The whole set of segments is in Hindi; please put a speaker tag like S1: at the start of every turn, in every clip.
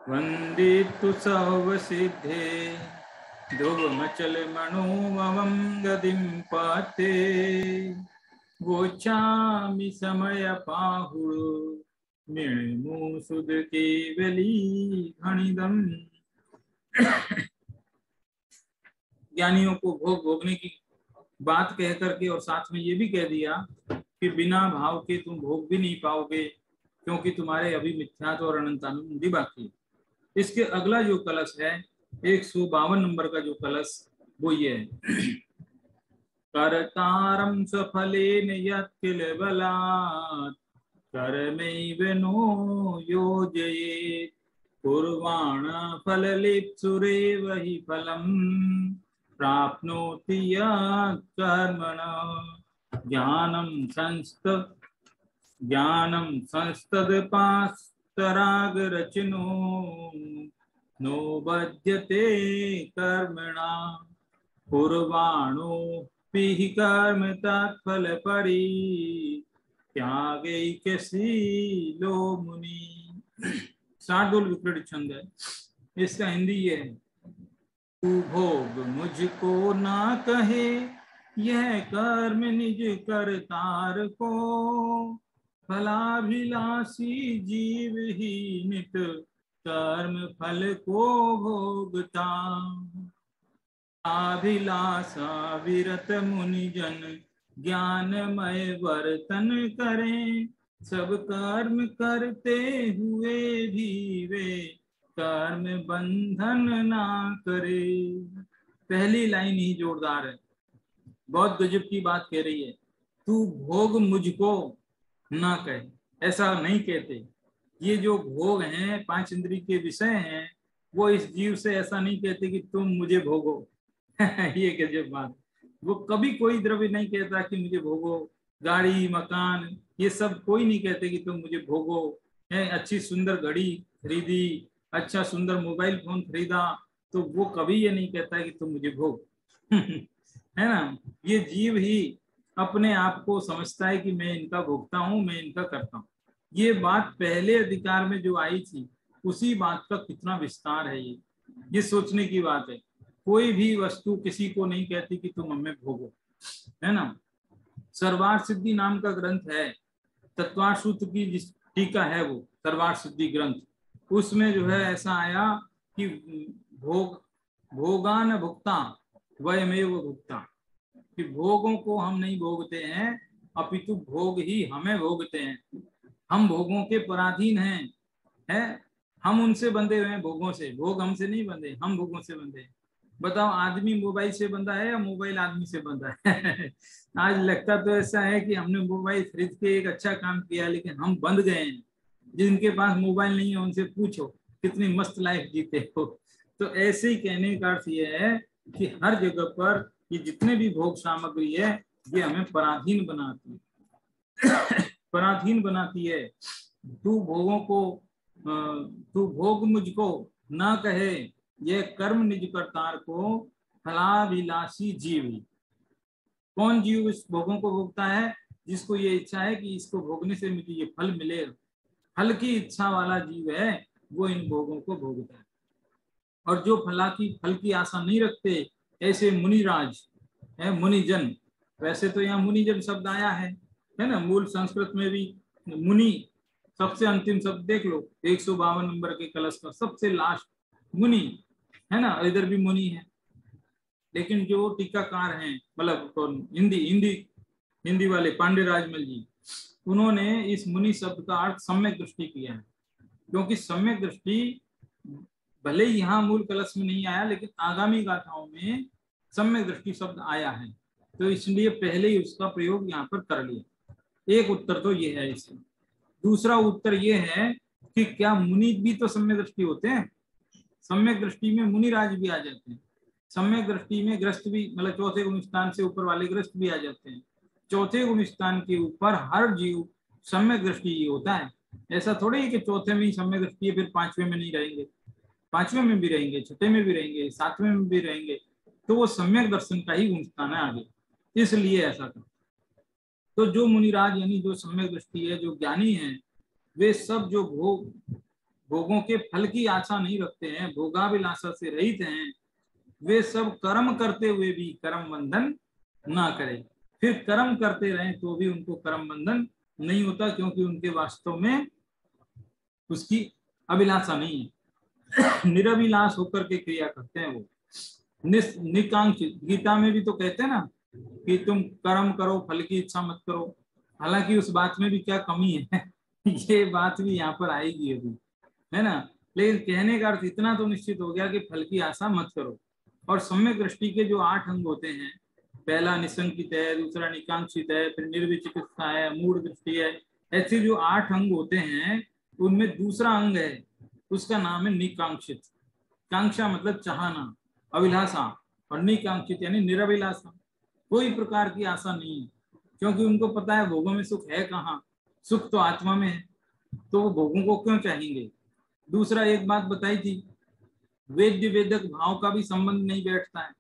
S1: वंदे तु सर्वसिद्धे ध्रुवमचल मनोमवं गतिं पाते गोचामि समय पाहुः निर्मु सुध केवली घनिदम। ज्ञानियों को भोग भोगने की बात कह करके और साथ में ये भी कह दिया कि बिना भाव के तुम भोग भी नहीं पाओगे, क्योंकि तुम्हारे अभी मिथ्यात्व और अनंतानुबंधी बाकी। इसके अगला जो कलश है 152 नंबर का जो कलश वो ये है। कर्तारं सफलेन यत्किल बलात् कर्मैव नो योजयेत् कुर्वाण फललिप्सुरेव हि फलं प्राप्नोति यत् कर्मणः। ज्ञानं संस्तदपास्तरागरचनो नो बध्यते कर्मणा कुर्वाणो पिहि कर्म तत्फल परि त्यागैकशीलो मुनि। शार्दूल विक्रीडित छंद है। इसका हिंदी ये है, तू भोग मुझको ना कहे, यह कर्म निज करतार को, फलाभिलाषी जीव ही नित कर्म फल को भोगता। अभिलाषा विरत मुनिजन ज्ञानमय वर्तन करें, सब कर्म करते हुए भी वे कर्म बंधन ना करे। पहली लाइन ही जोरदार है, बहुत गजब की बात कह रही है। तू भोग मुझको ना कहे, ऐसा नहीं कहते। ये जो भोग हैं, 5 इंद्रिय के विषय हैं, वो इस जीव से ऐसा नहीं कहते कि तुम मुझे भोगो। ये गजब बात। वो कभी कोई द्रव्य नहीं कहता कि मुझे भोगो, गाड़ी मकान ये सब कोई नहीं कहते कि तुम मुझे भोगो। है अच्छी सुंदर घड़ी खरीदी, अच्छा सुंदर मोबाइल फोन खरीदा, तो वो कभी ये नहीं कहता कि तुम मुझे भोग। है ना, ये जीव ही अपने आप को समझता है कि मैं इनका भोगता हूँ, मैं इनका करता हूँ। ये बात पहले अधिकार में जो आई थी उसी बात का कितना विस्तार है, ये सोचने की बात है। कोई भी वस्तु किसी को नहीं कहती कि तुम हमें भोगो, है ना। सर्वार्थ सिद्धि नाम का ग्रंथ है, तत्वार्थ सूत्र की जिस टीका है वो सर्वार्थ सिद्धि ग्रंथ, उसमें जो है ऐसा आया कि भोगान भुक्ता वयमेव भुक्ता, कि भोगों को हम नहीं भोगते हैं अपितु भोग ही हमें भोगते हैं। हम भोगों के पराधीन हैं, हम उनसे बंधे हुए हैं भोगों से, भोग हमसे नहीं बंधे, हम भोगों से बंधे हैं। बताओ, आदमी मोबाइल से बंधा है या मोबाइल आदमी से बंधा है? आज लगता तो ऐसा है कि हमने मोबाइल खरीद के एक अच्छा काम किया, लेकिन हम बंध गए हैं। जिनके पास मोबाइल नहीं है उनसे पूछो कितनी मस्त लाइफ जीते हो। तो ऐसे ही कहने का अर्थ यह है कि हर जगह पर ये जितने भी भोग सामग्री है ये हमें पराधीन बनाती है, पराधीन बनाती है। तू भोग मुझको ना कहे, ये कर्म निज करतार को, फलाभिलाषी जीव। कौन जीव इस भोगों को भोगता है? जिसको ये इच्छा है कि इसको भोगने से मुझे ये फल मिले, फल की इच्छा वाला जीव है वो इन भोगों को भोगता है। और जो फल की आशा नहीं रखते, ऐसे मुनिराज है, मुनिजन। वैसे तो यहाँ मुनिजन शब्द आया है ना, मूल संस्कृत में भी मुनि सबसे अंतिम शब्द देख लो, 152 नंबर के कलश का सबसे लास्ट मुनि है ना, इधर भी मुनि है। लेकिन जो टीकाकार हैं, मतलब हिंदी वाले पांडे राजमल जी, उन्होंने इस मुनि शब्द का अर्थ सम्यक दृष्टि किया है। क्योंकि सम्यक दृष्टि भले ही यहाँ मूल कलश में नहीं आया, लेकिन आगामी गाथाओं में सम्यक दृष्टि शब्द आया है, तो इसलिए पहले ही उसका प्रयोग यहाँ पर कर लिया। एक उत्तर तो ये है इसमें। दूसरा उत्तर ये है कि क्या मुनि भी तो सम्यक दृष्टि होते हैं? सम्यक दृष्टि में मुनिराज भी आ जाते हैं, सम्यक दृष्टि में ग्रस्त भी, मतलब चौथे गुण स्थान से ऊपर वाले ग्रस्त भी आ जाते हैं। चौथे गुण स्थान के ऊपर हर जीव सम्यक दृष्टि ही होता है। ऐसा थोड़ी है कि चौथे में ही सम्यक दृष्टि है फिर पांचवें में नहीं रहेंगे, पांचवें में भी रहेंगे, छठे में भी रहेंगे, सातवें में भी रहेंगे। तो वो सम्यक दर्शन का ही गुण स्थान है आगे, इसलिए ऐसा था। तो जो मुनिराज यानी जो सम्यक दृष्टि है, जो ज्ञानी है, वे सब जो भोगों के फल की आशा नहीं रखते हैं, भोगाभिलाषा से रहित हैं, वे सब कर्म करते हुए भी कर्म बंधन ना करें। फिर कर्म करते रहें तो भी उनको कर्म बंधन नहीं होता, क्योंकि उनके वास्तव में उसकी अभिलाषा नहीं है। निरभिलाष होकर के क्रिया करते हैं वो। निकांक्षित, गीता में भी तो कहते हैं ना कि तुम कर्म करो, फल की इच्छा मत करो। हालांकि उस बात में भी क्या कमी है ये बात भी यहाँ पर आएगी अभी, है ना। लेकिन कहने का अर्थ इतना तो निश्चित हो गया कि फल की आशा मत करो। और सम्यक दृष्टि के जो 8 अंग होते हैं, पहला निशंकित है, दूसरा निकांक्षित है, फिर निर्विचिकित्सा है, मूढ़ दृष्टि है, ऐसे जो 8 अंग होते हैं उनमें दूसरा अंग है, उसका नाम है निकांक्षित। कांक्षा मतलब चाहना, अभिलाषा, और निकांक्षित यानी निरभिलाषा, कोई प्रकार की आशा नहीं है, क्योंकि उनको पता है भोगों में सुख है कहाँ, सुख तो आत्मा में है, तो वो भोगों को क्यों चाहेंगे। दूसरा एक बात बताई थी, वेद्य वेदक भाव का भी संबंध नहीं बैठता है।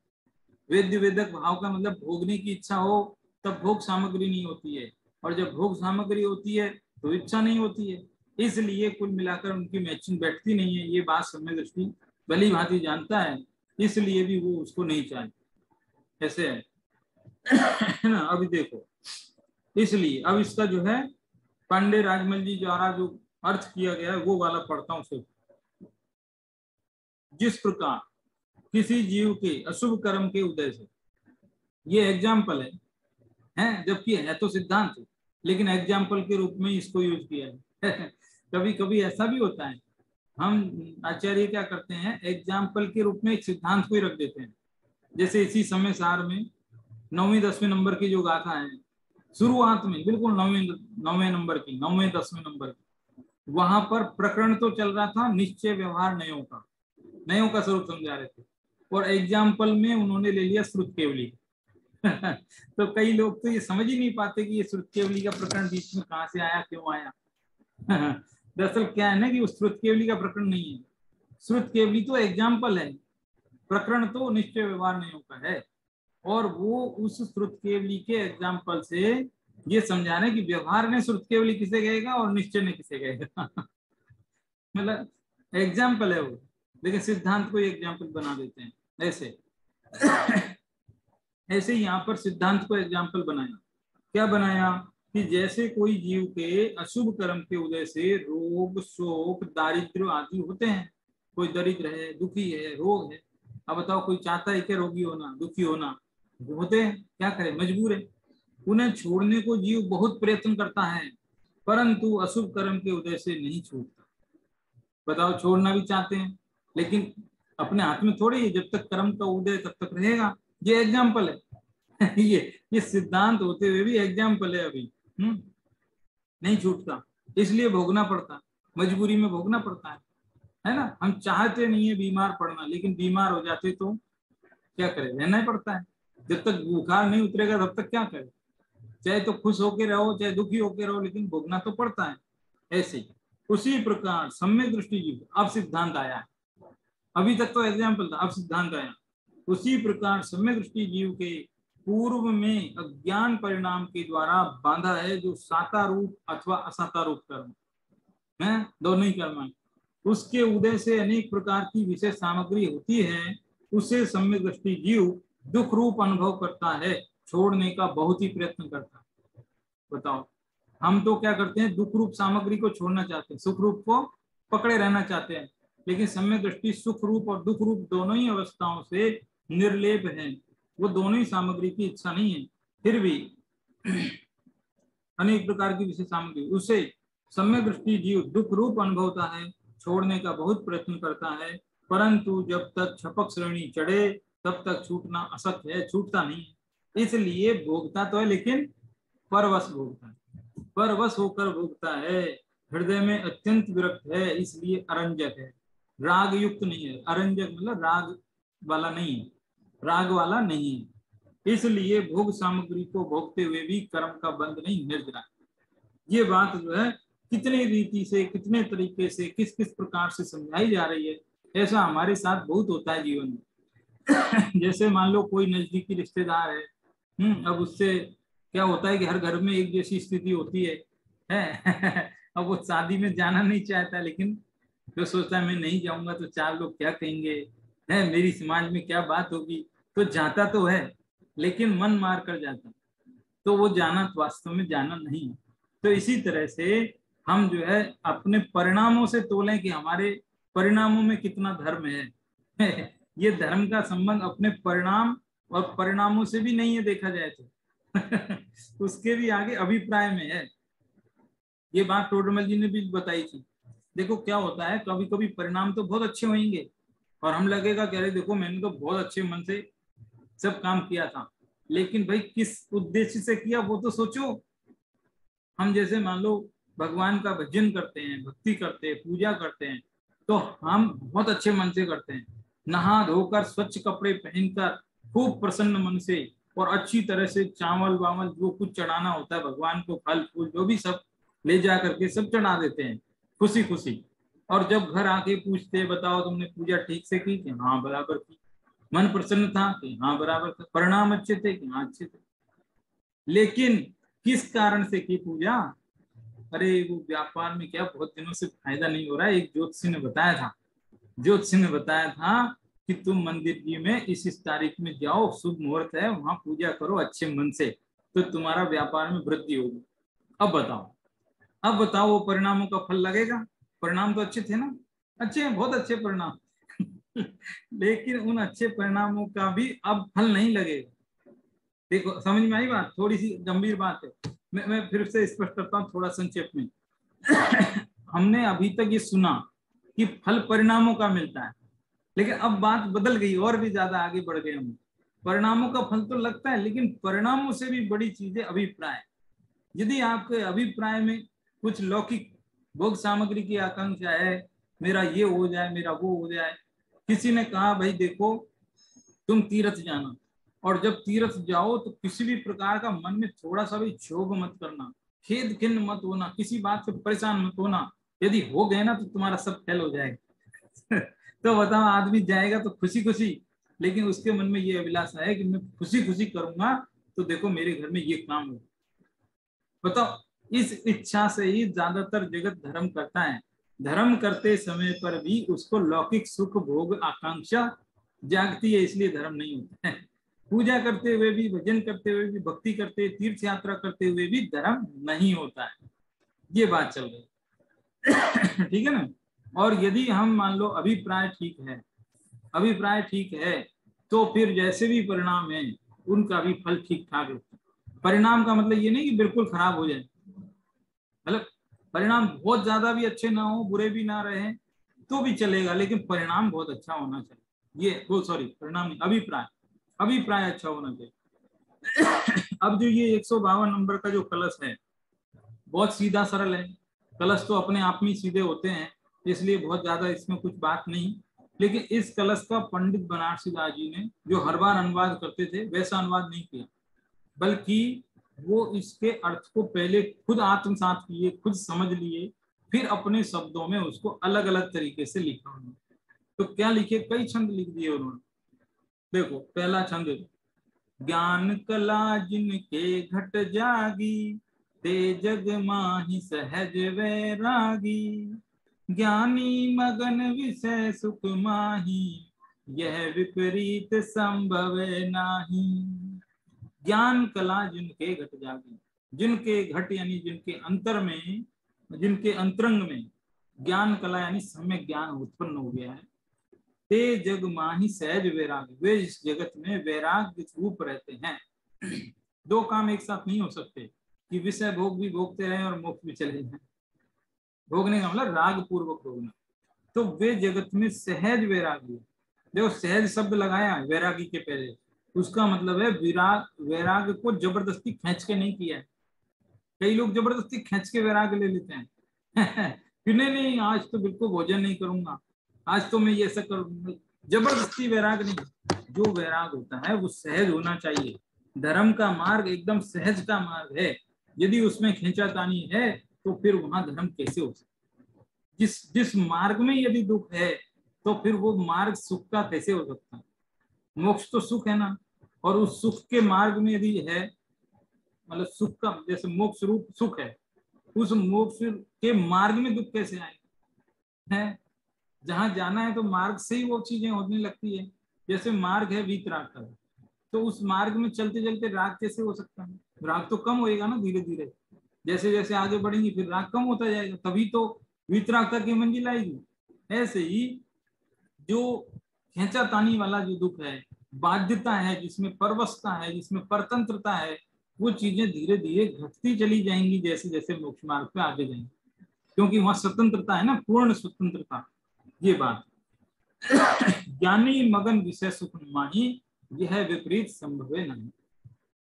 S1: वेद्य वेदक भाव का मतलब भोगने की इच्छा हो तब भोग सामग्री नहीं होती है, और जब भोग सामग्री होती है तो इच्छा नहीं होती है। इसलिए कुल मिलाकर उनकी मैचिंग बैठती नहीं है। ये बात सम्यक दृष्टि भली भांति जानता है, इसलिए भी वो उसको नहीं चाहे। ऐसे है ना। अभी देखो, इसलिए अब इसका जो है पांडे राजमल जी द्वारा जो अर्थ किया गया है वो वाला पढ़ता हूं सिर्फ। जिस प्रकार किसी जीव के अशुभ कर्म के उदय से, ये एग्जाम्पल है जबकि है तो सिद्धांत, लेकिन एग्जाम्पल के रूप में इसको यूज किया है कभी कभी ऐसा भी होता है, हम आचार्य क्या करते हैं, एग्जाम्पल के रूप में एक सिद्धांत को ही रख देते हैं। जैसे इसी समय सार में 9वें 10वें नंबर की जो गाथा है, शुरुआत में बिल्कुल 9वें नंबर की, 9वें 10वें नंबर की, वहां पर प्रकरण तो चल रहा था निश्चय व्यवहार नयों का, नयों का स्वरूप समझा रहे थे, और एग्जाम्पल में उन्होंने ले लिया श्रुत केवली तो कई लोग तो ये समझ ही नहीं पाते कि ये श्रुत केवली का प्रकरण बीच में कहां से आया, क्यों आया दरअसल क्या है ना कि उस श्रुत केवली का प्रकरण नहीं है, श्रुत केवली तो एग्जाम्पल है, प्रकरण तो निश्चय व्यवहार नयों का है। और वो उस श्रुत केवली के एग्जाम्पल से ये समझा रहे कि व्यवहार ने श्रुत केवली किसे कहेगा और निश्चय ने किसे कहेगा मतलब एग्जाम्पल है वो, लेकिन सिद्धांत को एग्जाम्पल बना देते हैं ऐसे ऐसे ही यहाँ पर सिद्धांत को एग्जाम्पल बनाया। क्या बनाया कि जैसे कोई जीव के अशुभ कर्म के उदय से रोग, शोक, दारिद्र्य आदि होते हैं, कोई दरिद्र है, दुखी है, रोग है। अब बताओ कोई चाहता है क्या रोगी होना, दुखी होना, होते हैं, क्या करे, मजबूर है। उन्हें छोड़ने को जीव बहुत प्रयत्न करता है, परंतु अशुभ कर्म के उदय से नहीं छूटता। बताओ, छोड़ना भी चाहते हैं लेकिन अपने हाथ में थोड़ी है, जब तक कर्म का उदय तब तक रहेगा। ये एग्जाम्पल है ये सिद्धांत होते हुए भी एग्जाम्पल है अभी। नहीं छूटता, इसलिए भोगना पड़ता, मजबूरी में भोगना पड़ता है ना। हम चाहते नहीं है बीमार पड़ना, लेकिन बीमार हो जाते तो क्या करें, रहना ही पड़ता है। जब तक बुखार नहीं उतरेगा तब तक क्या करें, चाहे तो खुश होके रहो चाहे दुखी होके रहो, लेकिन भोगना तो पड़ता है। ऐसे ही उसी प्रकार सम्यक दृष्टि जीव, अब सिद्धांत आया है, अभी तक तो एग्जाम्पल था, अब सिद्धांत आया। उसी प्रकार सम्यक दृष्टि जीव के पूर्व में अज्ञान परिणाम के द्वारा बांधा है जो साता रूप अथवा असाता रूप कर्म है, दोनों ही कर्म है, उसके उदय से अनेक प्रकार की विशेष सामग्री होती है, उसे सम्यक दृष्टि जीव दुख रूप अनुभव करता है, छोड़ने का बहुत ही प्रयत्न करता है। बताओ, हम तो क्या करते हैं, दुख रूप सामग्री को छोड़ना चाहते हैं, सुख रूप को पकड़े रहना चाहते हैं, लेकिन सम्यक दृष्टि सुख रूप और दुख रूप दोनों ही अवस्थाओं से निर्लेप है, वो दोनों ही सामग्री की इच्छा नहीं है, फिर भी अनेक प्रकार की विशेष सामग्री, उसे सम्यक दृष्टि जीव दुख रूप अनुभवता है, छोड़ने का बहुत प्रयत्न करता है, परंतु जब तक छपक श्रेणी चढ़े तब तक छूटना असत्य है, छूटता नहीं है। इसलिए भोगता तो है लेकिन परवश भोगता है, परवश होकर भोगता है, हृदय में अत्यंत विरक्त है, इसलिए अरंजक है, राग युक्त नहीं है। अरंजक मतलब राग वाला नहीं है, राग वाला नहीं है, इसलिए भोग सामग्री को भोगते हुए भी कर्म का बंध नहीं निर्जरा। ये बात जो है कितने रीति से, कितने तरीके से, किस किस प्रकार से समझाई जा रही है, ऐसा हमारे साथ बहुत होता है जीवन में जैसे मान लो कोई नजदीकी रिश्तेदार है, अब उससे क्या होता है कि हर घर में एक जैसी स्थिति होती है अब वो शादी में जाना नहीं चाहता, लेकिन जो सोचता है मैं नहीं जाऊंगा तो चार लोग क्या कहेंगे, है मेरी समाज में क्या बात होगी, तो जाता तो है लेकिन मन मार कर जाता, तो वो जाना तो वास्तव में जाना नहीं है। तो इसी तरह से हम जो है अपने परिणामों से तोलें कि हमारे परिणामों में कितना धर्म है। ये धर्म का संबंध अपने परिणाम और परिणामों से भी नहीं है देखा जाए तो उसके भी आगे अभिप्राय में है। ये बात टोडरमल जी ने भी बताई थी। देखो क्या होता है, कभी कभी परिणाम तो बहुत अच्छे होंगे और हम लगेगा कह रहे देखो मैंने तो बहुत अच्छे मन से सब काम किया था, लेकिन भाई किस उद्देश्य से किया वो तो सोचो। हम जैसे मान लो भगवान का भजन करते हैं, भक्ति करते हैं, पूजा करते हैं, तो हम बहुत अच्छे मन से करते हैं, नहा धोकर स्वच्छ कपड़े पहनकर खूब प्रसन्न मन से और अच्छी तरह से चावल वावल जो कुछ चढ़ाना होता है भगवान को, फल फूल जो भी सब ले जा करके सब चढ़ा देते हैं खुशी खुशी। और जब घर आके पूछते बताओ तुमने पूजा ठीक से की कि हाँ बराबर की, मन प्रसन्न था कि हाँ बराबर था, परिणाम अच्छे थे कि हाँ अच्छे थे। लेकिन किस कारण से की पूजा, अरे वो व्यापार में क्या बहुत दिनों से फायदा नहीं हो रहा है, एक ज्योतिषी ने बताया था, ज्योतिषी ने बताया था कि तुम मंदिर जी में इस तारीख में जाओ, शुभ मुहूर्त है, वहां पूजा करो अच्छे मन से, तो तुम्हारा व्यापार में वृद्धि होगी। अब बताओ, अब बताओ वो परिणामों का फल लगेगा? परिणाम तो अच्छे थे ना, अच्छे हैं, बहुत अच्छे परिणाम। लेकिन उन अच्छे परिणामों का भी अब फल नहीं लगेगा। देखो समझ में आई बात, थोड़ी सी गंभीर बात है। मैं फिर से स्पष्ट करता हूँ थोड़ा संक्षेप में। हमने अभी तक ये सुना कि फल परिणामों का मिलता है, लेकिन अब बात बदल गई और भी ज्यादा आगे बढ़ गए हम। परिणामों का फल तो लगता है, लेकिन परिणामों से भी बड़ी चीज है अभिप्राय। यदि आपके अभिप्राय में कुछ लौकिक भोग सामग्री की आकांक्षा है, मेरा ये हो जाए, मेरा वो हो जाए। किसी ने कहा भाई देखो तुम तीर्थ जाना, और जब तीर्थ जाओ तो किसी भी प्रकार का मन में थोड़ा सा भी क्षोभ मत करना, खेद खिन्न मत होना, किसी बात से परेशान मत होना। यदि हो गए ना तो तुम्हारा सब फेल हो जाएगा। तो बताओ आदमी जाएगा तो खुशी खुशी, लेकिन उसके मन में ये अभिलाषा है कि मैं खुशी खुशी करूंगा तो देखो मेरे घर में ये काम हो। बताओ, इस इच्छा से ही ज्यादातर जगत धर्म करता है। धर्म करते समय पर भी उसको लौकिक सुख भोग आकांक्षा जागती है, इसलिए धर्म नहीं होता है। पूजा करते हुए भी, भजन करते हुए भी, भक्ति करते, तीर्थ यात्रा करते हुए भी धर्म नहीं होता है। ये बात चल रही है। ठीक है ना। और यदि हम मान लो अभिप्राय ठीक है, अभिप्राय ठीक है, तो फिर जैसे भी परिणाम है उनका भी फल ठीक ठाक होता है। परिणाम का मतलब ये नहीं कि बिल्कुल खराब हो जाए, मतलब परिणाम बहुत ज्यादा भी अच्छे ना हो, बुरे भी ना रहे तो भी चलेगा, लेकिन परिणाम बहुत अच्छा होना चाहिए। ये वो सॉरी परिणाम नहीं, अभिप्राय, अभिप्राय अच्छा होना चाहिए। अब जो ये 152 नंबर का जो कलश है बहुत सीधा सरल है। कलश तो अपने आप में सीधे होते हैं, इसलिए बहुत ज्यादा इसमें कुछ बात नहीं। लेकिन इस कलश का पंडित बनारसी दास जी ने जो हर बार अनुवाद करते थे वैसा अनुवाद नहीं किया, बल्कि वो इसके अर्थ को पहले खुद आत्मसात किए, खुद समझ लिए, फिर अपने शब्दों में उसको अलग अलग तरीके से लिखा उन्होंने। तो क्या लिखे, कई छंद लिख दिए उन्होंने। देखो पहला छंद, ज्ञान कला जिनके घट जागी, ते जग माहि सहज वैरागी, ज्ञानी मगन विषय सुख माही, यह विपरीत संभव नाही। ज्ञान कला जिनके घट जागी, जिनके घट यानी जिनके अंतर में, जिनके अंतरंग में ज्ञान कला यानी सम्यक ज्ञान उत्पन्न हो गया है, ते जग माही सहज वैराग्य, वे इस जगत में वैराग्य रूप रहते हैं। दो काम एक साथ नहीं हो सकते कि विषय भोग भी भोगते रहे और मोक्ष भी चले जाए। भोगने का मतलब राग पूर्वक भोगना। तो वे जगत में सहज वैराग्य, देखो सहज शब्द लगाया वैरागी के पहले, उसका मतलब है विराग, वैराग को जबरदस्ती खींच के नहीं किया है। कई लोग जबरदस्ती खींच के वैराग ले लेते हैं। कि नहीं नहीं आज तो बिल्कुल भोजन नहीं करूंगा, आज तो मैं ये ऐसा करूंगा। जबरदस्ती वैराग नहीं, जो वैराग होता है वो सहज होना चाहिए। धर्म का मार्ग एकदम सहज का मार्ग है, यदि उसमें खींचातानी है तो फिर वहां धर्म कैसे हो सकता? जिस जिस मार्ग में यदि दुख है तो फिर वो मार्ग सुख का कैसे हो सकता है? मोक्ष तो सुख है ना, और उस सुख के मार्ग में यदि है, मतलब सुख का जैसे मोक्ष रूप सुख है, उस मोक्ष के मार्ग में दुख कैसे आएगा? है जहां जाना है तो मार्ग से ही वो चीजें होने लगती है। जैसे मार्ग है वीतराग का, तो उस मार्ग में चलते चलते राग कैसे हो सकता है? राग तो कम होएगा ना धीरे धीरे, जैसे जैसे आगे बढ़ेंगे फिर राग कम होता जाएगा, तभी तो वीतरागता की मंजिल आएगी। ऐसे ही जो खेचातानी वाला जो दुख है, बाध्यता है, जिसमें परवशता है, जिसमें परतंत्रता है, वो चीजें धीरे धीरे घटती चली जाएंगी जैसे जैसे मोक्ष मार्ग पे आगे जाएंगे, क्योंकि वहां स्वतंत्रता है ना, पूर्ण स्वतंत्रता। ये बात ज्ञानी मगन विषय सुख माही, यह विपरीत संभव नहीं।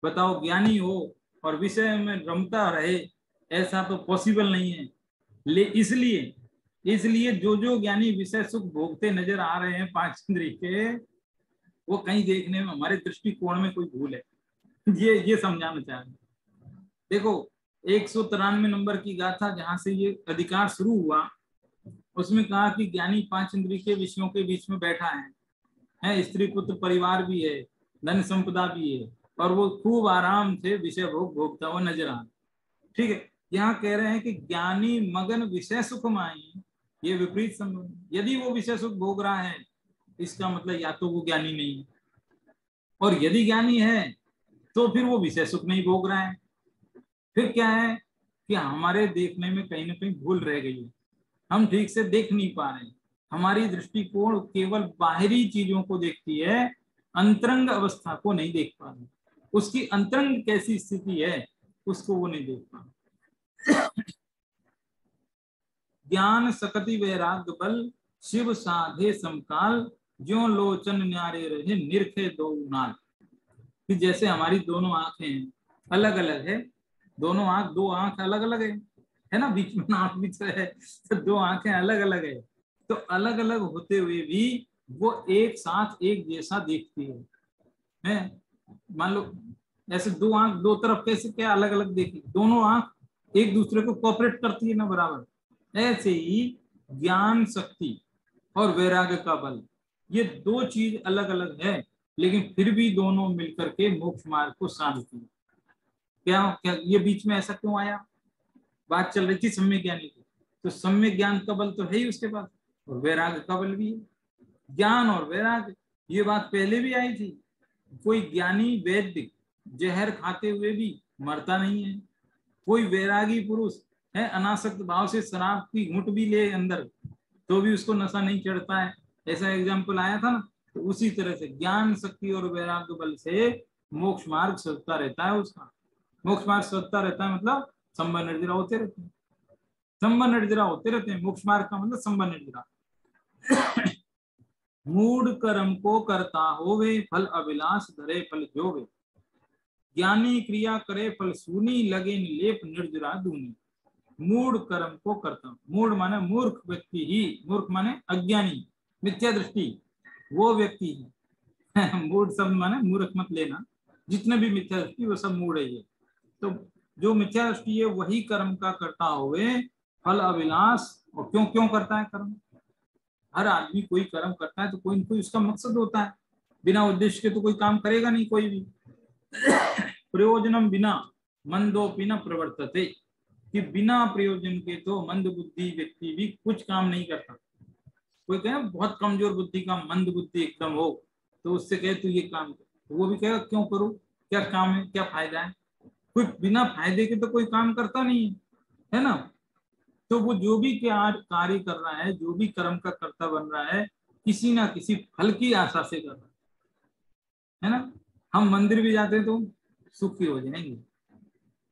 S1: बताओ, ज्ञानी हो और विषय में रमता रहे, ऐसा तो पॉसिबल नहीं है। इसलिए इसलिए जो ज्ञानी विषय सुख भोगते नजर आ रहे हैं पांच इंद्रिय के, वो कहीं देखने में हमारे दृष्टिकोण में कोई भूल है, ये समझाना चाह रहे हैं। देखो 193 नंबर की गाथा जहां से ये अधिकार शुरू हुआ, उसमें कहा कि ज्ञानी पांच इंद्रिय के विषयों के बीच में बैठा है, स्त्री पुत्र परिवार भी है, धन संपदा भी है, और वो खूब आराम से विषय भोग भोगता हुआ नजर आ रहा। ठीक है, यहाँ कह रहे हैं कि ज्ञानी मगन विषय सुख माई, ये विपरीत संबंध। यदि वो विषय सुख भोग रहा है, इसका मतलब या तो वो ज्ञानी नहीं है, और यदि ज्ञानी है तो फिर वो विषय सुख नहीं भोग रहा है। फिर क्या है कि हमारे देखने में कहीं ना कहीं भूल रह गई है, हम ठीक से देख नहीं पा रहे हैं। हमारी दृष्टिकोण केवल बाहरी चीजों को देखती है, अंतरंग अवस्था को नहीं देख पा रही। उसकी अंतरंग कैसी स्थिति है उसको वो नहीं देख पा रही। ज्ञान सकति वैराग्य बल, शिव साधे समकाल, ज्यों लोचन न्यारे रहे निरखे दो नाल। कि जैसे हमारी दोनों आंखें हैं, अलग अलग है, दोनों आंख, दो आंख अलग अलग है ना, बीच में नाक भी तो है, तो दो आंखें अलग अलग है। तो अलग अलग होते हुए भी वो एक साथ एक जैसा देखती है। मान लो ऐसे दो आंख दो तरफ कैसे क्या अलग अलग देखी, दोनों आंख एक दूसरे को कोऑपरेट करती है ना बराबर। ऐसे ही ज्ञान शक्ति और वैराग्य का बल, ये दो चीज अलग अलग है, लेकिन फिर भी दोनों मिलकर के मोक्ष मार्ग को साधती है। क्या क्या ये बीच में ऐसा क्यों आया? बात चल रही थी सम्यक ज्ञानी की, तो सम्यक ज्ञान का बल तो है ही उसके पास, और वैराग्य का बल भी है। ज्ञान और वैराग्य, ये बात पहले भी आई थी। कोई ज्ञानी वैद्य जहर खाते हुए भी मरता नहीं है, कोई वैरागी पुरुष है अनासक्त भाव से शराब की घूंट भी ले अंदर तो भी उसको नशा नहीं चढ़ता है। ऐसा एग्जाम्पल आया था ना। तो उसी तरह से ज्ञान शक्ति और वैराग्य बल से मोक्ष मार्ग सजता रहता है उसका। मोक्ष मार्ग सजता रहता है मतलब संबंध निर्जरा होते रहते हैं, संबंध निर्जरा होते रहते हैं। मोक्ष मार्ग का मतलब संबंध निर्जरा। मूड कर्म को करता होवे, फल अभिलाष धरे फल जोवे, ज्ञानी क्रिया करे फल सूनी, लगे लेप निर्जरा दूनी। मूड कर्म को करता, मूड माने मूर्ख व्यक्ति ही, मूर्ख माने अज्ञानी, मिथ्या दृष्टि वो व्यक्ति है। मूड शब्द माने मूर्ख मत लेना, जितने भी मिथ्या दृष्टि वो सब मूड है ये। तो जो मिथ्या दृष्टि है वही कर्म का करता हुए फल अभिलाष। और क्यों क्यों करता है कर्म? हर आदमी कोई कर्म करता है तो कोई न कोई उसका मकसद होता है, बिना उद्देश्य के तो कोई काम करेगा नहीं कोई भी। प्रयोजनम बिना मंदोपि न प्रवर्तते, कि बिना प्रयोजन के तो मंद बुद्धि व्यक्ति भी कुछ काम नहीं करता। कोई कहे बहुत कमजोर बुद्धि का, मंद बुद्धि एकदम हो, तो उससे कहे तू ये काम कर, तो वो भी कहेगा क्यों करूं, क्या काम है, क्या फायदा है? कोई बिना फायदे के तो कोई काम करता नहीं है ना। तो वो जो भी कार्य कर रहा है, जो भी कर्म का कर्ता बन रहा है, किसी ना किसी फल की आशा से कर रहा है ना। हम मंदिर भी जाते हैं तो सुखी हो जाएंगे,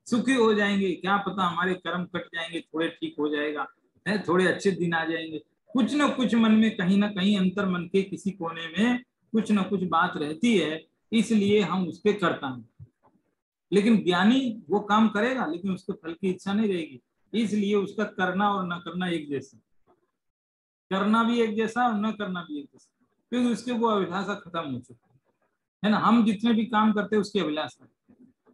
S1: सुखी हो जाएंगे, क्या पता हमारे कर्म कट जाएंगे, थोड़े ठीक हो जाएगा है, थोड़े अच्छे दिन आ जाएंगे। कुछ ना कुछ मन में कहीं ना कहीं अंतर मन के किसी कोने में कुछ ना कुछ बात रहती है, इसलिए हम उस पर करता हैं। लेकिन ज्ञानी वो काम करेगा लेकिन उसके फल की इच्छा नहीं रहेगी, इसलिए उसका करना और न करना एक जैसा, करना भी एक जैसा और न करना भी एक जैसा, क्योंकि उसके वो अभिलाषा खत्म हो चुकी है ना। हम जितने भी काम करते हैं उसकी अभिलाषा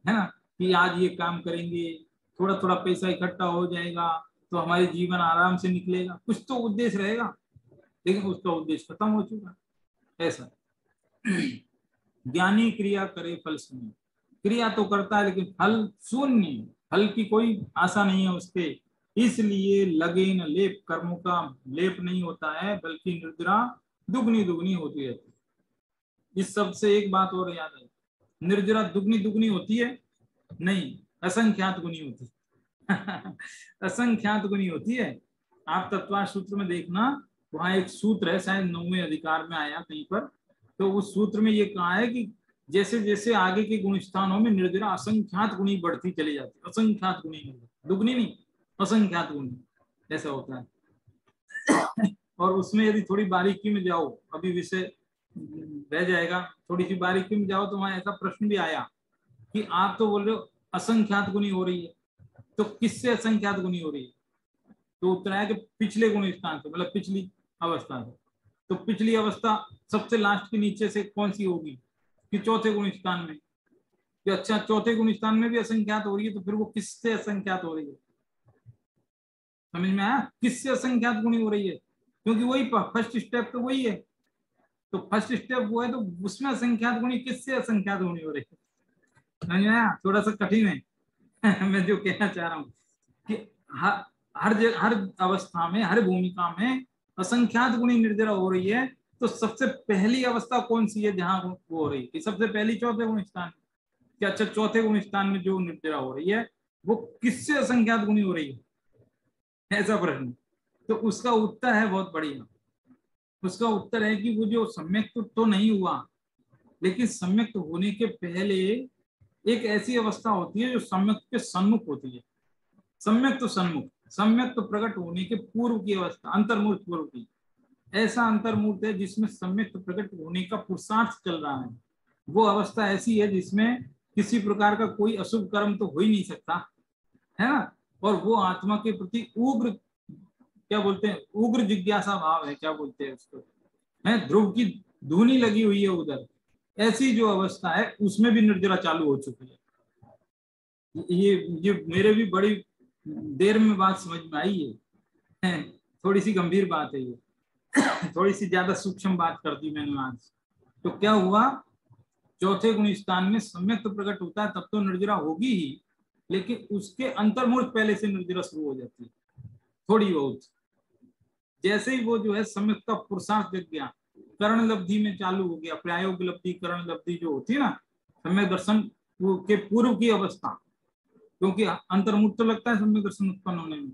S1: है ना, कि आज ये काम करेंगे, थोड़ा थोड़ा पैसा इकट्ठा हो जाएगा तो हमारे जीवन आराम से निकलेगा, कुछ तो उद्देश्य रहेगा, लेकिन उसका उद्देश्य खत्म हो चुका ऐसा। ज्ञानी क्रिया करे फल शून्य, क्रिया तो करता है लेकिन फल शून्य, फल की कोई आशा नहीं है उसके, इसलिए लगे न लेप, कर्मों का लेप नहीं होता है, बल्कि निद्रा दुगनी दुगनी होती रहती है। इस सब से एक बात और याद है, निर्जरा दुगनी दुगनी होती है नहीं, असंख्यात गुनी होती है। असंख्यात गुनी होती है। आप तत्वार्थ सूत्र में देखना, वहां एक सूत्र है, शायद 9वें अधिकार में आया कहीं पर, तो उस सूत्र में ये कहा है कि जैसे जैसे आगे के गुण स्थानों में निर्जरा असंख्यात गुणी बढ़ती चली जाती है, असंख्यात गुणी, दुगनी नहीं, असंख्यात गुणी, ऐसा होता है। और उसमें यदि थोड़ी बारीकी में जाओ, अभी विषय रह जाएगा, थोड़ी सी बारीकी में जाओ तो वहां ऐसा प्रश्न भी आया कि आप तो बोल रहे हो असंख्यात गुनी हो रही है, तो किससे असंख्यात गुनी हो रही है? तो उत्तर है कि पिछले गुण स्थान से, मतलब पिछली अवस्था से। तो पिछली अवस्था सबसे लास्ट के नीचे से कौन सी होगी? कि चौथे गुण स्थान में। कि अच्छा, चौथे गुण स्थान में भी असंख्यात हो रही है, तो फिर वो किससे असंख्यात हो रही है? समझ में आया? किससे असंख्यात गुणी हो रही है? क्योंकि वही फर्स्ट स्टेप तो वही है, तो फर्स्ट स्टेप वो है, तो उसमें असंख्यात गुणी किससे असंख्यात गुणी हो रही है? समझ में आया? थोड़ा सा कठिन है। मैं जो कहना चाह रहा हूँ कि हर अवस्था में, हर भूमिका में असंख्यात गुणी निर्जरा हो रही है, तो सबसे पहली अवस्था कौन सी है जहां वो हो रही है? सबसे पहली चौथे गुण स्थान। क्या अच्छा, चौथे गुण स्थान में जो निर्जरा हो रही है वो किससे असंख्यात गुणी हो रही है? ऐसा प्रश्न। तो उसका उत्तर है बहुत बढ़िया। उसका उत्तर है कि वो जो सम्यक तो नहीं हुआ, लेकिन सम्यक होने के पहले एक ऐसी अवस्था होती है जो सम्यक के सन्मुख होती है। सम्यक तो सन्मुख, सम्यक तो प्रकट होने के पूर्व की अवस्था, अंतर्मूर्त पूर्व की। ऐसा अंतर्मूर्त है जिसमें सम्यक तो प्रकट होने का पुरुषार्थ चल रहा है। वो अवस्था ऐसी है जिसमें किसी प्रकार का कोई अशुभ कर्म तो हो ही नहीं सकता, है ना? और वो आत्मा के प्रति उग्र, क्या बोलते हैं, उग्र जिज्ञासा भाव है, क्या बोलते हैं उसको, है, ध्रुव की धुनी लगी हुई है उधर। ऐसी जो अवस्था है उसमें भी निर्जरा चालू हो चुकी है। ये मेरे भी बड़ी देर में बात समझ में आई है। थोड़ी सी गंभीर बात है ये। थोड़ी सी ज्यादा सूक्ष्म बात कर दी मैंने आज। तो क्या हुआ, चौथे गुण स्थान में सम्यक तो प्रकट होता है, तब तो निर्जरा होगी ही, लेकिन उसके अंतर्मूर्त पहले से निर्जरा शुरू हो जाती है थोड़ी बहुत। जैसे ही वो जो है सम्यक का पुरुषार्थ दिख गया, करण लब्धि में चालू हो गया, प्रायोग लब्धि, करण लब्धि जो होती है ना, सम्यक दर्शन के पूर्व की अवस्था, क्योंकि अंतर्मूर्त तो लगता है सम्यक दर्शन उत्पन्न होने में,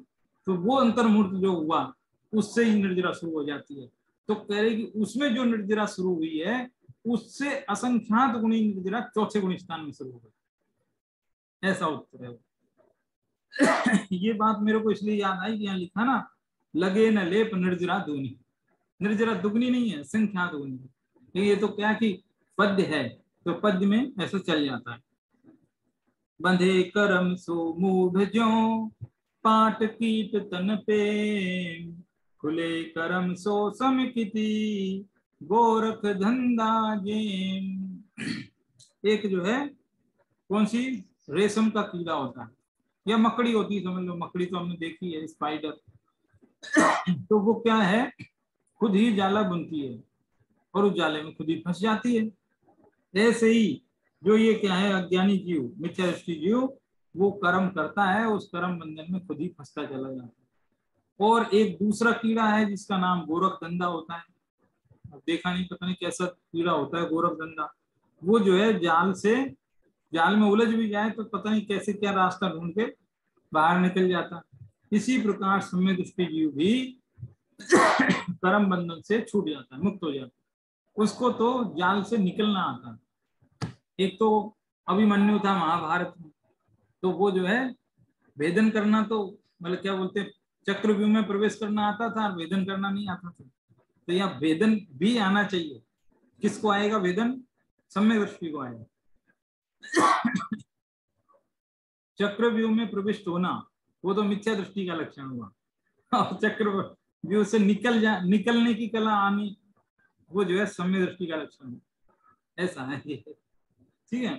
S1: तो वो अंतर्मूर्त जो हुआ उससे ही निर्जरा शुरू हो जाती है। तो कह रहे कि उसमें जो निर्जरा शुरू हुई है उससे असंख्यात गुणी निर्जरा चौथे गुण स्थान में शुरू हो गई। ऐसा उत्तर है। ये बात मेरे को इसलिए याद आई कि यहाँ लिखा ना, लगे न लेप निर्जरा दुगनी। निर्जरा दुगनी नहीं है, संख्यात गुनी। ये तो क्या कि पद्य है, तो पद्य में ऐसा चल जाता है। बंधे करम सो मूढ़ ज्यों, पाट कीट तन पे, खुले करम सो समिति, गोरख धंधा जेम। एक जो है, कौन सी, रेशम का कीड़ा होता है, या मकड़ी होती है, समझ लो मकड़ी तो हमने देखी है, स्पाइडर। तो वो क्या है, खुद ही जाला बुनती है और उस जाले में खुद ही फंस जाती है। ऐसे ही जो ये क्या है, अज्ञानी जीव, मिथ्या दृष्टि जीव, वो कर्म करता है, उस कर्म बंधन में खुद ही फंसता चला जाता है। और एक दूसरा कीड़ा है जिसका नाम गोरख धंधा होता है। अब देखा नहीं, पता नहीं कैसा कीड़ा होता है गोरख धंधा। वो जो है जाल में उलझ भी जाए तो पता नहीं कैसे क्या रास्ता ढूंढ के बाहर निकल जाता। इसी प्रकार सम्यक दृष्टि जीव भी कर्म बंधन से छूट जाता है, मुक्त हो जाता है। उसको तो जाल से निकलना आता है। एक तो अभिमन्यु था महाभारत में, तो वो जो है भेदन करना, तो मतलब क्या बोलते हैं, चक्रव्यूह में प्रवेश करना आता था और भेदन करना नहीं आता था। तो यहाँ भेदन भी आना चाहिए। किसको आएगा भेदन? सम्यक दृष्टि को आएगा। चक्रव्यूह में प्रविष्ट होना वो तो मिथ्या दृष्टि का लक्षण हुआ, और चक्रव्यूह से निकलने की कला आनी वो जो है सम्यक दृष्टि का लक्षण है। ऐसा है ये, ठीक है।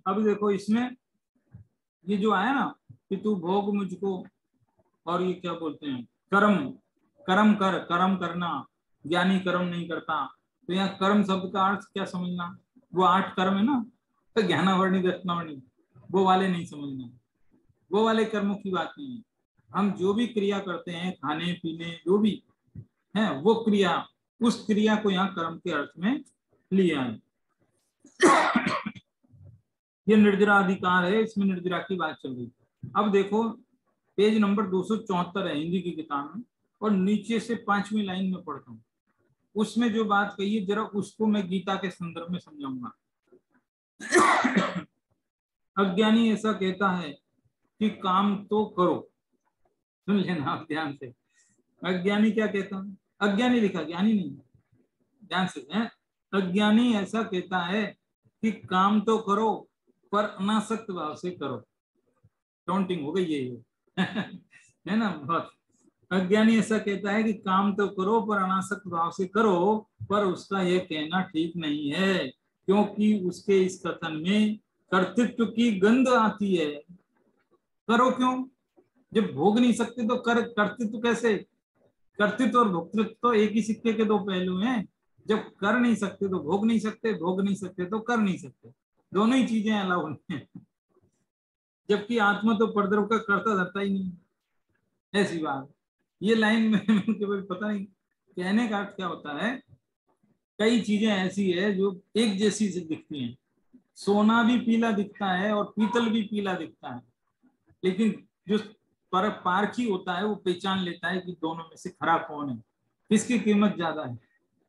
S1: अब देखो इसमें ये जो आया ना कि तू भोग मुझको, और ये क्या बोलते हैं, कर्म, कर्म करना, ज्ञानी कर्म नहीं करता। तो यहाँ कर्म शब्द का अर्थ क्या समझना, वो 8 कर्म है ना, तो ज्ञानावर्णी दक्षिणावर्णी, वो वाले नहीं समझना, वो वाले कर्मों की बात नहीं है। हम जो भी क्रिया करते हैं, खाने पीने जो भी है, वो क्रिया, उस क्रिया को यहाँ कर्म के अर्थ में लिया है। ये निर्जरा अधिकार है, इसमें निर्जरा की बात चल रही है। अब देखो पेज नंबर 274 है हिंदी की किताब में, और नीचे से 5वीं लाइन में पढ़ता हूँ। उसमें जो बात कही है जरा उसको मैं गीता के संदर्भ में समझाऊंगा। अज्ञानी ऐसा कहता है कि काम तो करो, सुन लेना आप ध्यान से। अज्ञानी क्या कहता है, अज्ञानी लिखा, ज्ञानी नहीं, ध्यान से है। अज्ञानी ऐसा कहता है कि काम तो करो पर अनासक्त भाव से करो। काउंटिंग हो गई ये है ना बहुत। अज्ञानी ऐसा कहता है कि काम तो करो पर अनासक्त भाव से करो, पर उसका यह कहना ठीक नहीं है, क्योंकि उसके इस कथन में कर्तृत्व की गंध आती है। करो क्यों, जब भोग नहीं सकते तो कर्तृत्व कैसे? कर्तृत्व और भोक्तृत्व तो एक ही सिक्के के दो पहलू हैं। जब कर नहीं सकते तो भोग नहीं सकते, भोग नहीं सकते तो कर नहीं सकते, दोनों ही चीजें अलाउ नहीं है। जबकि आत्मा तो परद्रव का करता धरता ही नहीं, ऐसी बात। ये लाइन में पता नहीं कहने का अर्थ क्या होता है। कई चीजें ऐसी है जो एक जैसी से दिखती हैं, सोना भी पीला दिखता है और पीतल भी पीला दिखता है, लेकिन जो पर पारखी होता है वो पहचान लेता है कि दोनों में से खरा कौन है, किसकी कीमत ज्यादा है।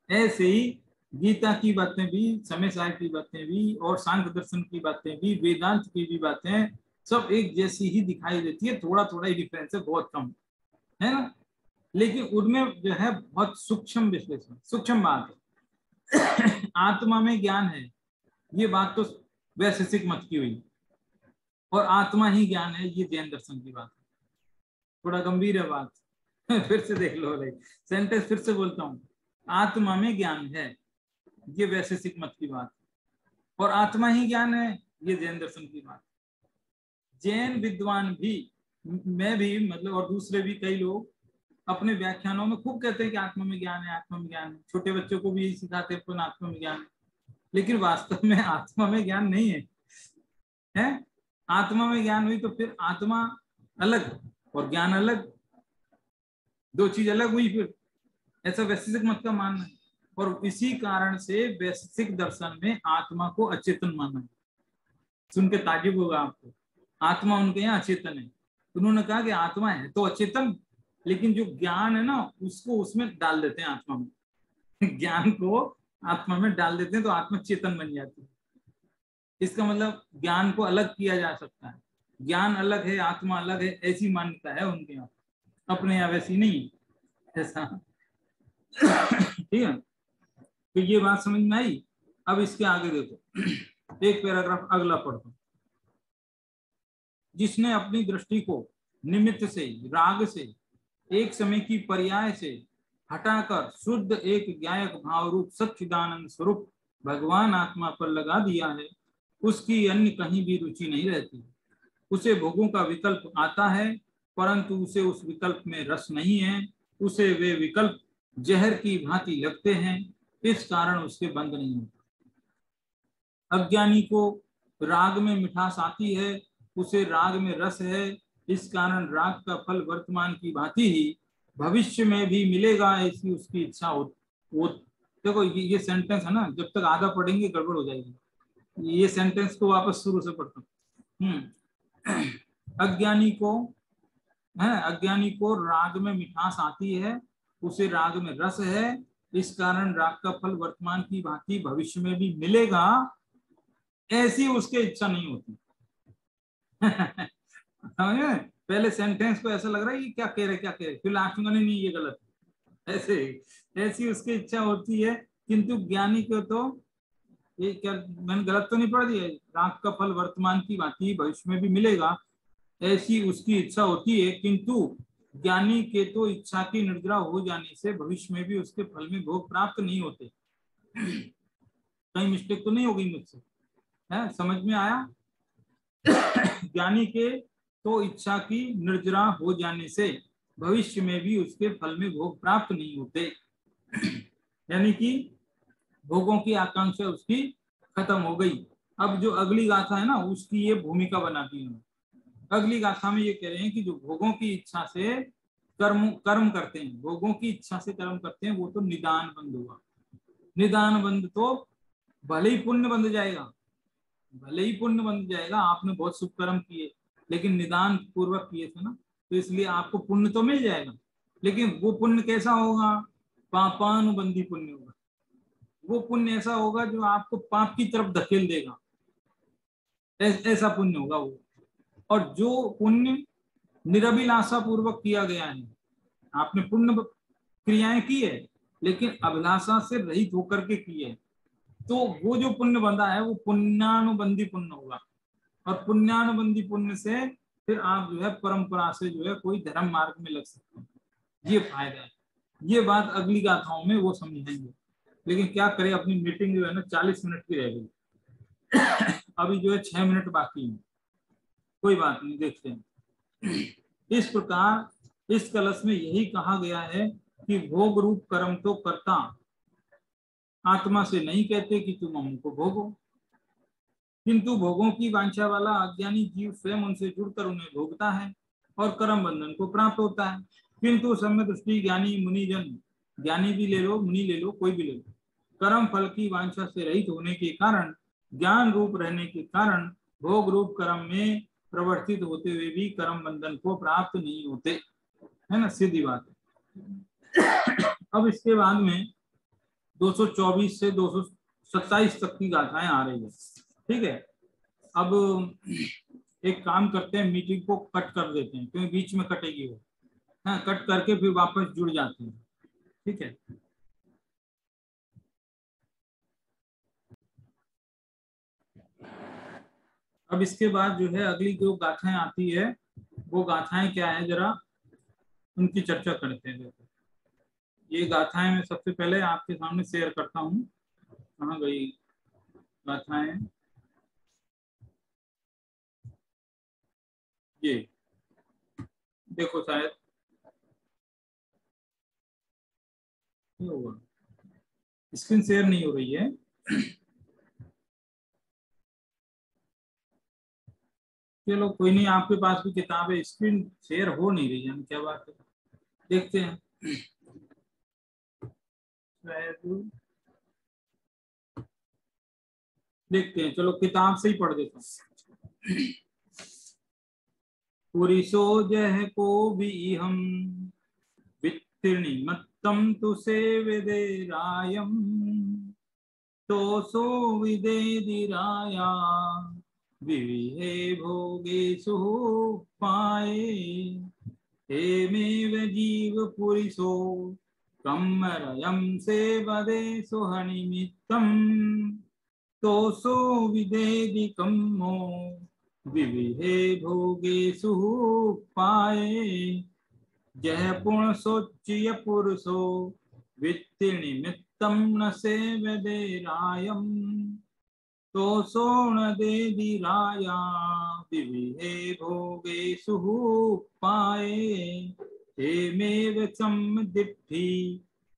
S1: ऐसे ही गीता की बातें भी, समय साहिब की बातें भी, और सांख्य दर्शन की बातें भी, वेदांत की भी बातें सब एक जैसी ही दिखाई देती है। थोड़ा थोड़ा ही डिफरेंस है, बहुत कम है ना, लेकिन उनमें जो है बहुत सूक्ष्म विश्लेषण, सूक्ष्म बात है। आत्मा में ज्ञान है, ये बात तो वैशेषिक मत की हुई, और आत्मा ही ज्ञान है, ये जैन दर्शन की बात है। थोड़ा गंभीर है बात। फिर से देख लो भाई, सेंटेंस फिर से बोलता हूँ, आत्मा में ज्ञान है, ये वैशेषिक मत की बात, और आत्मा ही ज्ञान है, ये जैन दर्शन की बात। जैन विद्वान भी, मैं भी मतलब, और दूसरे भी कई लोग अपने व्याख्यानों में खूब कहते हैं कि आत्मा में ज्ञान है, आत्मा में ज्ञान है। छोटे बच्चों को भी यही सिखाते हैं आत्मा में ज्ञान है, लेकिन वास्तव में आत्मा में ज्ञान नहीं है, है? आत्मा में ज्ञान हुई तो फिर आत्मा अलग और ज्ञान अलग, दो चीज अलग हुई फिर, ऐसा वैशेषिक मत का मानना है। और इसी कारण से वैशेषिक दर्शन में आत्मा को अचेतन माना है। सुन के ताज्जुब होगा आपको, आत्मा उनके यहाँ अचेतन है। उन्होंने कहा कि आत्मा है तो अचेतन, लेकिन जो ज्ञान है ना उसको उसमें डाल देते हैं आत्मा में। ज्ञान को आत्मा में डाल देते हैं तो आत्मा चेतन बन जाती है। इसका मतलब ज्ञान को अलग किया जा सकता है, ज्ञान अलग है आत्मा अलग है, ऐसी मान्यता है उनके यहाँ, अपने यहाँ वैसी नहीं ऐसा। ठीक है, तो ये बात समझ में आई। अब इसके आगे देखो, एक पैराग्राफ अगला पढ़ो। जिसने अपनी दृष्टि को निमित्त से, राग से, एक समय की पर्याय से हटाकर शुद्ध एक ज्ञायक भाव रूप सच्चिदानंद स्वरूप भगवान आत्मा पर लगा दिया है, उसकी अन्य कहीं भी रुचि नहीं रहती। उसे भोगों का विकल्प आता है, परंतु उसे उस विकल्प में रस नहीं है। उसे वे विकल्प जहर की भांति लगते हैं, इस कारण उसके बंद नहीं होते। अज्ञानी को राग में मिठास आती है, उसे राग में रस है, इस कारण राग का फल वर्तमान की भांति ही भविष्य में भी मिलेगा, ऐसी उसकी इच्छा हो। देखो ये सेंटेंस है ना, जब तक आधा पढ़ेंगे गड़बड़ हो जाएगी। ये सेंटेंस को वापस शुरू से पढ़ता हूँ। अज्ञानी को राग में मिठास आती है, उसे राग में रस है, इस कारण राग का फल वर्तमान की भांति भविष्य में भी मिलेगा, ऐसी उसकी इच्छा नहीं होती। पहले सेंटेंस को ऐसा लग रहा है कि क्या कह रहे, फिर लास्ट में नहीं ये गलत, ऐसे ऐसी उसकी इच्छा होती है। किंतु ज्ञानी को तो ये क्या, मैंने गलत तो नहीं पढ़ दिया, राग का फल वर्तमान की भांति भविष्य में भी मिलेगा, ऐसी उसकी इच्छा होती है, किंतु ज्ञानी के तो इच्छा की निर्जरा हो जाने से भविष्य में भी उसके फल में भोग प्राप्त नहीं होते। कहीं मिस्टेक तो नहीं होगी मुझसे, है? समझ में आया? ज्ञानी के तो इच्छा की निर्जरा हो जाने से भविष्य में भी उसके फल में भोग प्राप्त नहीं होते। यानी कि भोगों की आकांक्षा उसकी खत्म हो गई, अब जो अगली गाथा है ना, उसकी ये भूमिका बनाती है। अगली गाथा में ये कह रहे हैं कि जो भोगों की इच्छा से कर्म कर्म करते हैं, भोगों की इच्छा से कर्म करते हैं, वो तो निदान बंद हुआ। निदान बंद तो भले ही पुण्य बंध जाएगा, भले ही पुण्य बन जाएगा, आपने बहुत शुभ कर्म किए लेकिन निदान पूर्वक किए थे ना, तो इसलिए आपको पुण्य तो मिल जाएगा। लेकिन वो पुण्य कैसा होगा? पापानुबंधी पुण्य होगा। वो पुण्य ऐसा होगा जो आपको पाप की तरफ धकेल देगा, ऐसा पुण्य होगा वो। और जो पुण्य निरभिलाषा पूर्वक किया गया है, आपने पुण्य क्रियाएं की है लेकिन अभिलाषा से रहित होकर के की है, तो वो जो पुण्य बंधा है वो पुण्यानुबंधी पुण्य होगा। और पुण्यानुबंधी पुण्य से फिर आप जो है परंपरा से जो है कोई धर्म मार्ग में लग सकते हैं। ये फायदा है। ये बात अगली गाथाओं में वो समझाएंगे। लेकिन क्या करें, अपनी मीटिंग जो है ना 40 मिनट की रह गई। अभी जो है 6 मिनट बाकी है। कोई बात नहीं, देखते हैं। इस प्रकार इस कलश में यही कहा गया है कि भोग रूप कर्म तो करता आत्मा से नहीं कहते कि तुम हमको भोगो, किंतु भोगों की वांछा वाला अज्ञानी जीव स्वयं उनसे जुड़कर उन्हें भोगता है और कर्म बंधन को प्राप्त होता है। किंतु सम्यक दृष्टि ज्ञानी मुनिजन, ज्ञानी भी ले लो, मुनि ले लो, कोई भी ले लो, कर्म फल की वांछा से रहित होने के कारण, ज्ञान रूप रहने के कारण भोग रूप कर्म में प्रवर्तित होते हुए भी कर्म बंधन को प्राप्त नहीं होते, है ना, सीधी बात है। अब इसके बाद में 224 से 227 तक की गाथाएं आ रही है। ठीक है, अब एक काम करते हैं, मीटिंग को कट कर देते हैं क्योंकि बीच में कटेगी वो। हाँ, कट करके फिर वापस जुड़ जाते हैं। ठीक है, अब इसके बाद जो है अगली जो गाथाएं आती है, वो गाथाएं क्या है, जरा उनकी चर्चा करते हैं। देखो, ये गाथाएं मैं सबसे पहले आपके सामने शेयर करता हूँ। कहाँ गई गाथाएं? ये देखो, शायद क्या हुआ, स्क्रीन शेयर नहीं हो रही है। चलो कोई नहीं, आपके पास भी किताब है, स्क्रीन शेयर हो नहीं रही है, क्या बात है, देखते हैं। शायद देखते हैं, चलो किताब से ही पढ़ देता हूँ। पुरिसो जह को भी हम वित्तिर्निमत्तं तु सेवदे रायम, तो सो विदेदिराया विविहे भोगेषु पाये, हेमेव जीव पुरिसो कम्मरयं सेवदे सुहनिमित्तं, तोसो विदेदि कम्मो विविहे भोगेषु पाये, जह पुण सोच्य पुरुषो वित्ति निमित्तं न सेवदे रायम, तोसो न देदि राया विविहे भोगेषु पाये, हेमेव सम्दिट्ठि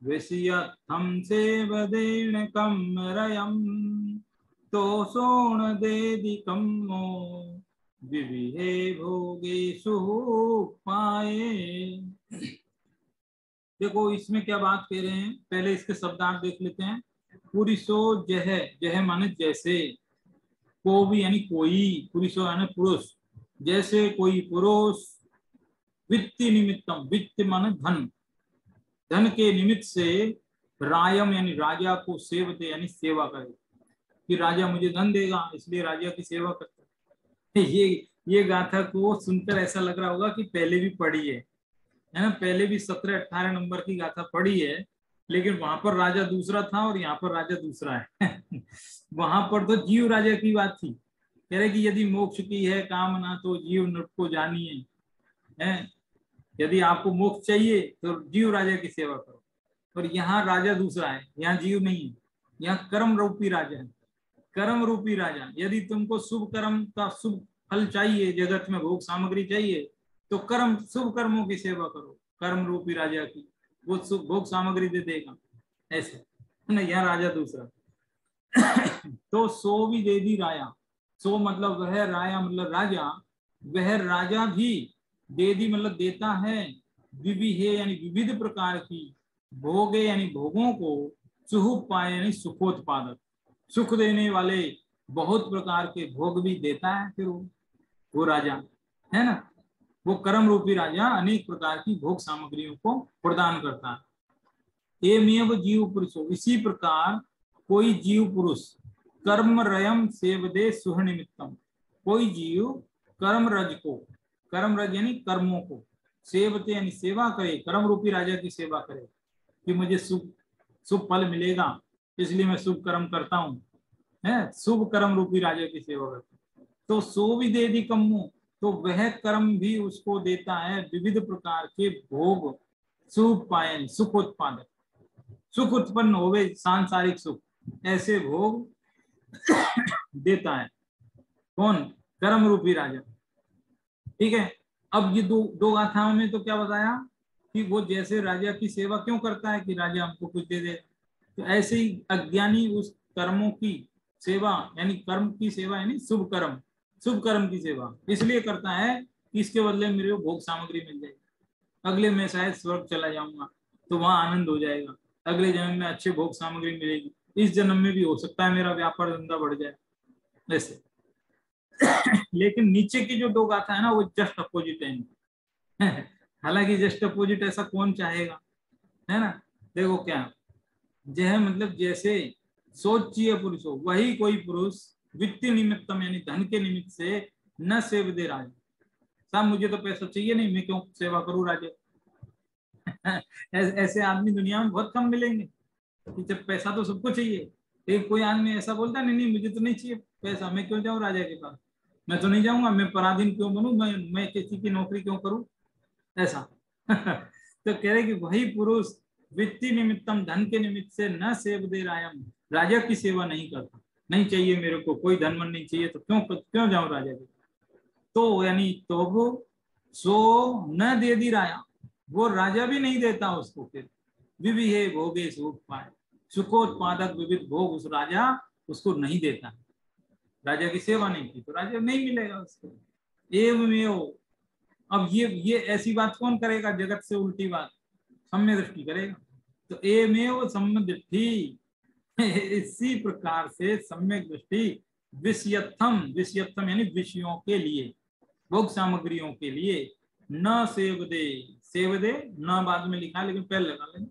S1: विषयत्थं सेवदेन कम्मरयम्, तोसो न देदि कम्मो विविहे भोगेषु पाये। देखो इसमें क्या बात कह रहे हैं, पहले इसके शब्दार्थ देख लेते हैं। पुरुषो जह, जह माने जैसे, को भी यानी कोई, पुरुषो यानी पुरुष, जैसे कोई पुरुष, वित्ति निमित्तम, वित्त माने धन, धन के निमित्त से रायम यानी राजा को सेवते यानी सेवा करे, कि राजा मुझे धन देगा इसलिए राजा की सेवा करता है। ये गाथा को सुनकर ऐसा लग रहा होगा कि पहले भी पढ़ी है ना, पहले भी 17-18 नंबर की गाथा पढ़ी है, लेकिन वहां पर राजा दूसरा था और यहाँ पर राजा दूसरा है। वहां पर तो जीव राजा की बात थी, कह रहे कि यदि मोक्ष की है कामना तो जीव नृप को जानिए, है, यदि आपको मोक्ष चाहिए तो जीव राजा की सेवा करो। और यहाँ राजा दूसरा है, यहाँ जीव नहीं है, यहाँ कर्म रूपी राजा है, कर्म रूपी राजा। यदि तुमको शुभ कर्म का शुभ फल चाहिए, जगत में भोग सामग्री चाहिए, तो कर्म, शुभ कर्मों की सेवा करो, कर्म रूपी राजा की, वो शुभ भोग सामग्री दे देगा, ऐसे है ना। यहाँ राजा दूसरा, तो सो भी दे दी राया, सो मतलब वह राया मतलब राजा, वह राजा भी दे दी मतलब देता है, विविहे यानी विविध प्रकार की, भोगे यानी भोगों को, सुहुपाय यानी सुखोत्पादक, सुख देने वाले बहुत प्रकार के भोग भी देता है। फिर वो राजा है ना, वो कर्म रूपी राजा अनेक प्रकार की भोग सामग्रियों को प्रदान करता है। एमेव जीव पुरुषो, इसी प्रकार कोई जीव पुरुष कर्म रयम सेवदे सुह निमित्तम, कोई जीव कर्म रज को, कर्म रज यानी कर्मों को, सेवते यानी सेवा करे, कर्म रूपी राजा की सेवा करे कि मुझे शुभ शुभ फल मिलेगा इसलिए मैं शुभ कर्म करता हूँ, है शुभ कर्म रूपी राजा की सेवा करता हूँ। तो सो भी दे दी कम्मो, तो वह कर्म भी उसको देता है विविध प्रकार के भोग, सुख पायन सुख उत्पादक, सुख उत्पन्न होवे सांसारिक सुख, ऐसे भोग देता है। कौन? कर्म रूपी राजा। ठीक है, अब ये दो गाथाओं में तो क्या बताया कि वो जैसे राजा की सेवा क्यों करता है कि राजा हमको कुछ दे दे, तो ऐसे ही अज्ञानी उस कर्मों की सेवा यानी कर्म की सेवा यानी शुभ कर्म की सेवा इसलिए करता है कि इसके बदले मेरे को भोग सामग्री मिल जाएगी, अगले में शायद स्वर्ग चला जाऊंगा तो वहां आनंद हो जाएगा, अगले जन्म में अच्छे भोग सामग्री मिलेगी, इस जन्म में भी हो सकता है मेरा व्यापार धंधा बढ़ जाए ऐसे। लेकिन नीचे की जो दो गाथा है ना वो जस्ट अपोजिट है। हालांकि जस्ट अपोजिट ऐसा कौन चाहेगा, है ना। देखो क्या जय मतलब जैसे सोचिए पुरुष हो, वही कोई पुरुष वित्तीय निमित्तम यानी धन के निमित्त से न सेव दे राजा, साहब मुझे तो पैसा चाहिए नहीं मैं क्यों सेवा करूं राजा। ऐसे आदमी दुनिया में बहुत कम मिलेंगे कि जब पैसा तो सबको चाहिए, एक कोई आदमी ऐसा बोलता नहीं नहीं मुझे तो नहीं चाहिए पैसा, मैं क्यों जाऊं राजा के पास, मैं तो नहीं जाऊंगा, मैं पराधीन क्यों बनूं, मैं किसी की नौकरी क्यों करूं ऐसा। तो कह रहे कि वही पुरुष वित्तीय निमित्तम धन के निमित्त से न सेव दे रायम, राजा की सेवा नहीं करता, नहीं चाहिए मेरे को कोई धन मन नहीं चाहिए तो क्यों जाऊं राजा के, तो यानी तो वो सो न दे दी राया, वो राजा भी नहीं देता उसको, फिर विविहे भोगे सुख पाए, सुखोत्पादक विविध भोग उस राजा उसको नहीं देता, राजा की सेवा नहीं की तो राजा नहीं मिलेगा उसको। एवमेव, अब ये ऐसी बात कौन करेगा जगत से उल्टी बात, सम्य दृष्टि करेगा, तो एवमेव सम्य दृष्टि, इसी प्रकार से सम्यक दृष्टि विषयत्थम यानी विषयों के लिए भोग सामग्रियों के लिए न सेव दे न बाद में लिखा लेकिन पहले लगा लेंगे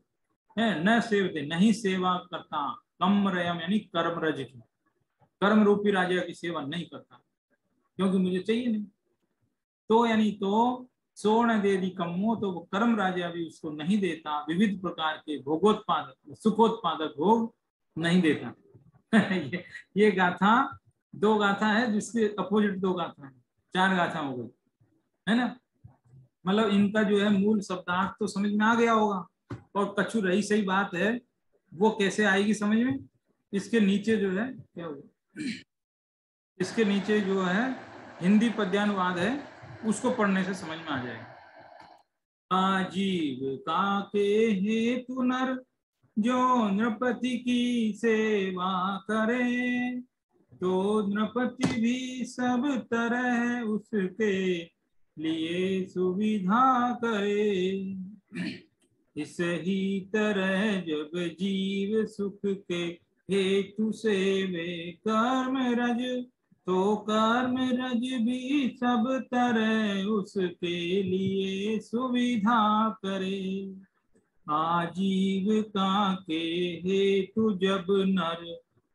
S1: है, न सेव दे नहीं सेवा करता, कम रयम यानी कर्म रज की, कर्म रूपी राजा की सेवा नहीं करता क्योंकि मुझे चाहिए नहीं, तो यानी तो सोण दे दी कम्मो, तो वो कर्म राजा भी उसको नहीं देता, विविध प्रकार के भोगोत्पादक सुखोत्पादक भोग नहीं देता। ये गाथा दो गाथा है जिसके अपोजिट दो गाथा है, चार गाथा हो गई है ना, मतलब इनका जो है मूल शब्दार्थ तो समझ में आ गया होगा, और कछु रही सही बात है वो कैसे आएगी समझ में, इसके नीचे जो है क्या होगा, इसके नीचे जो है हिंदी पद्यानुवाद है उसको पढ़ने से समझ में आ जाएगा। आजीविका के हेतु नर जो नृपति की सेवा करे, तो नृपति भी सब तरह उसके लिए सुविधा करे, इस ही तरह जब जीव सुख के हेतु सेवे कर्म रज, तो कर्म रज भी सब तरह उसके लिए सुविधा करे, आजीविका के हेतु जब नर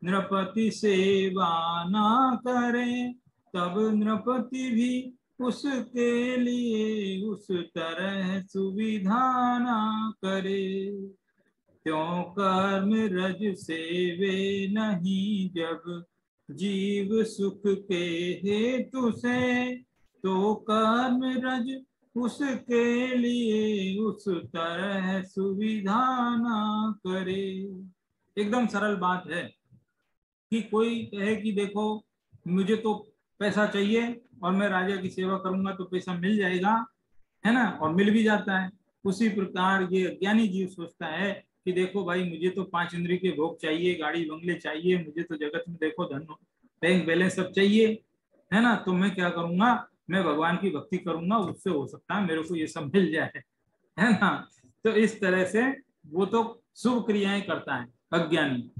S1: नृपति सेवा ना करे, तब नृपति भी उसके लिए उस तरह सुविधा ना करे, क्यों कर्म रज सेवे नहीं जब जीव सुख के हेतु से, तो कर्म रज उसके लिए उस तरह सुविधा ना करे। एकदम सरल बात है कि कोई कहे कि देखो मुझे तो पैसा चाहिए और मैं राजा की सेवा करूंगा तो पैसा मिल जाएगा, है ना, और मिल भी जाता है, उसी प्रकार ये अज्ञानी जीव सोचता है कि देखो भाई मुझे तो 5 इंद्रिय के भोग चाहिए, गाड़ी बंगले चाहिए, मुझे तो जगत में देखो धन बैंक बैलेंस सब चाहिए, है ना, तो मैं क्या करूंगा, मैं भगवान की भक्ति करूंगा, उससे हो सकता है मेरे को ये सब मिल जाए, है ना। तो इस तरह से वो तो शुभ क्रियाएं करता है अज्ञानी।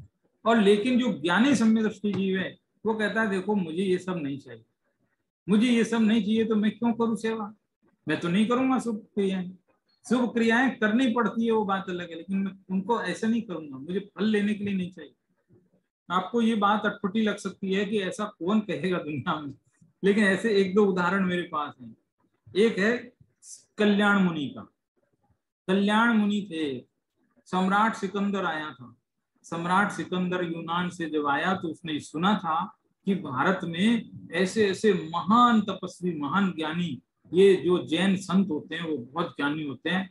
S1: और लेकिन जो ज्ञानी सम्यक दृष्टि जीव है वो कहता है देखो मुझे ये सब नहीं चाहिए, मुझे ये सब नहीं चाहिए तो मैं क्यों करूं सेवा, मैं तो नहीं करूंगा शुभ क्रियाएं। शुभ क्रियाएं करनी पड़ती है वो बात अलग है, लेकिन मैं उनको ऐसे नहीं करूंगा, मुझे फल लेने के लिए नहीं चाहिए। आपको ये बात अटपटी लग सकती है कि ऐसा कौन कहेगा दुनिया में, लेकिन ऐसे एक दो उदाहरण मेरे पास हैं। एक है कल्याण मुनि का। कल्याण मुनि थे, सम्राट सिकंदर आया था। सम्राट सिकंदर यूनान से जब आया तो उसने सुना था कि भारत में ऐसे ऐसे महान तपस्वी, महान ज्ञानी, ये जो जैन संत होते हैं वो बहुत ज्ञानी होते हैं।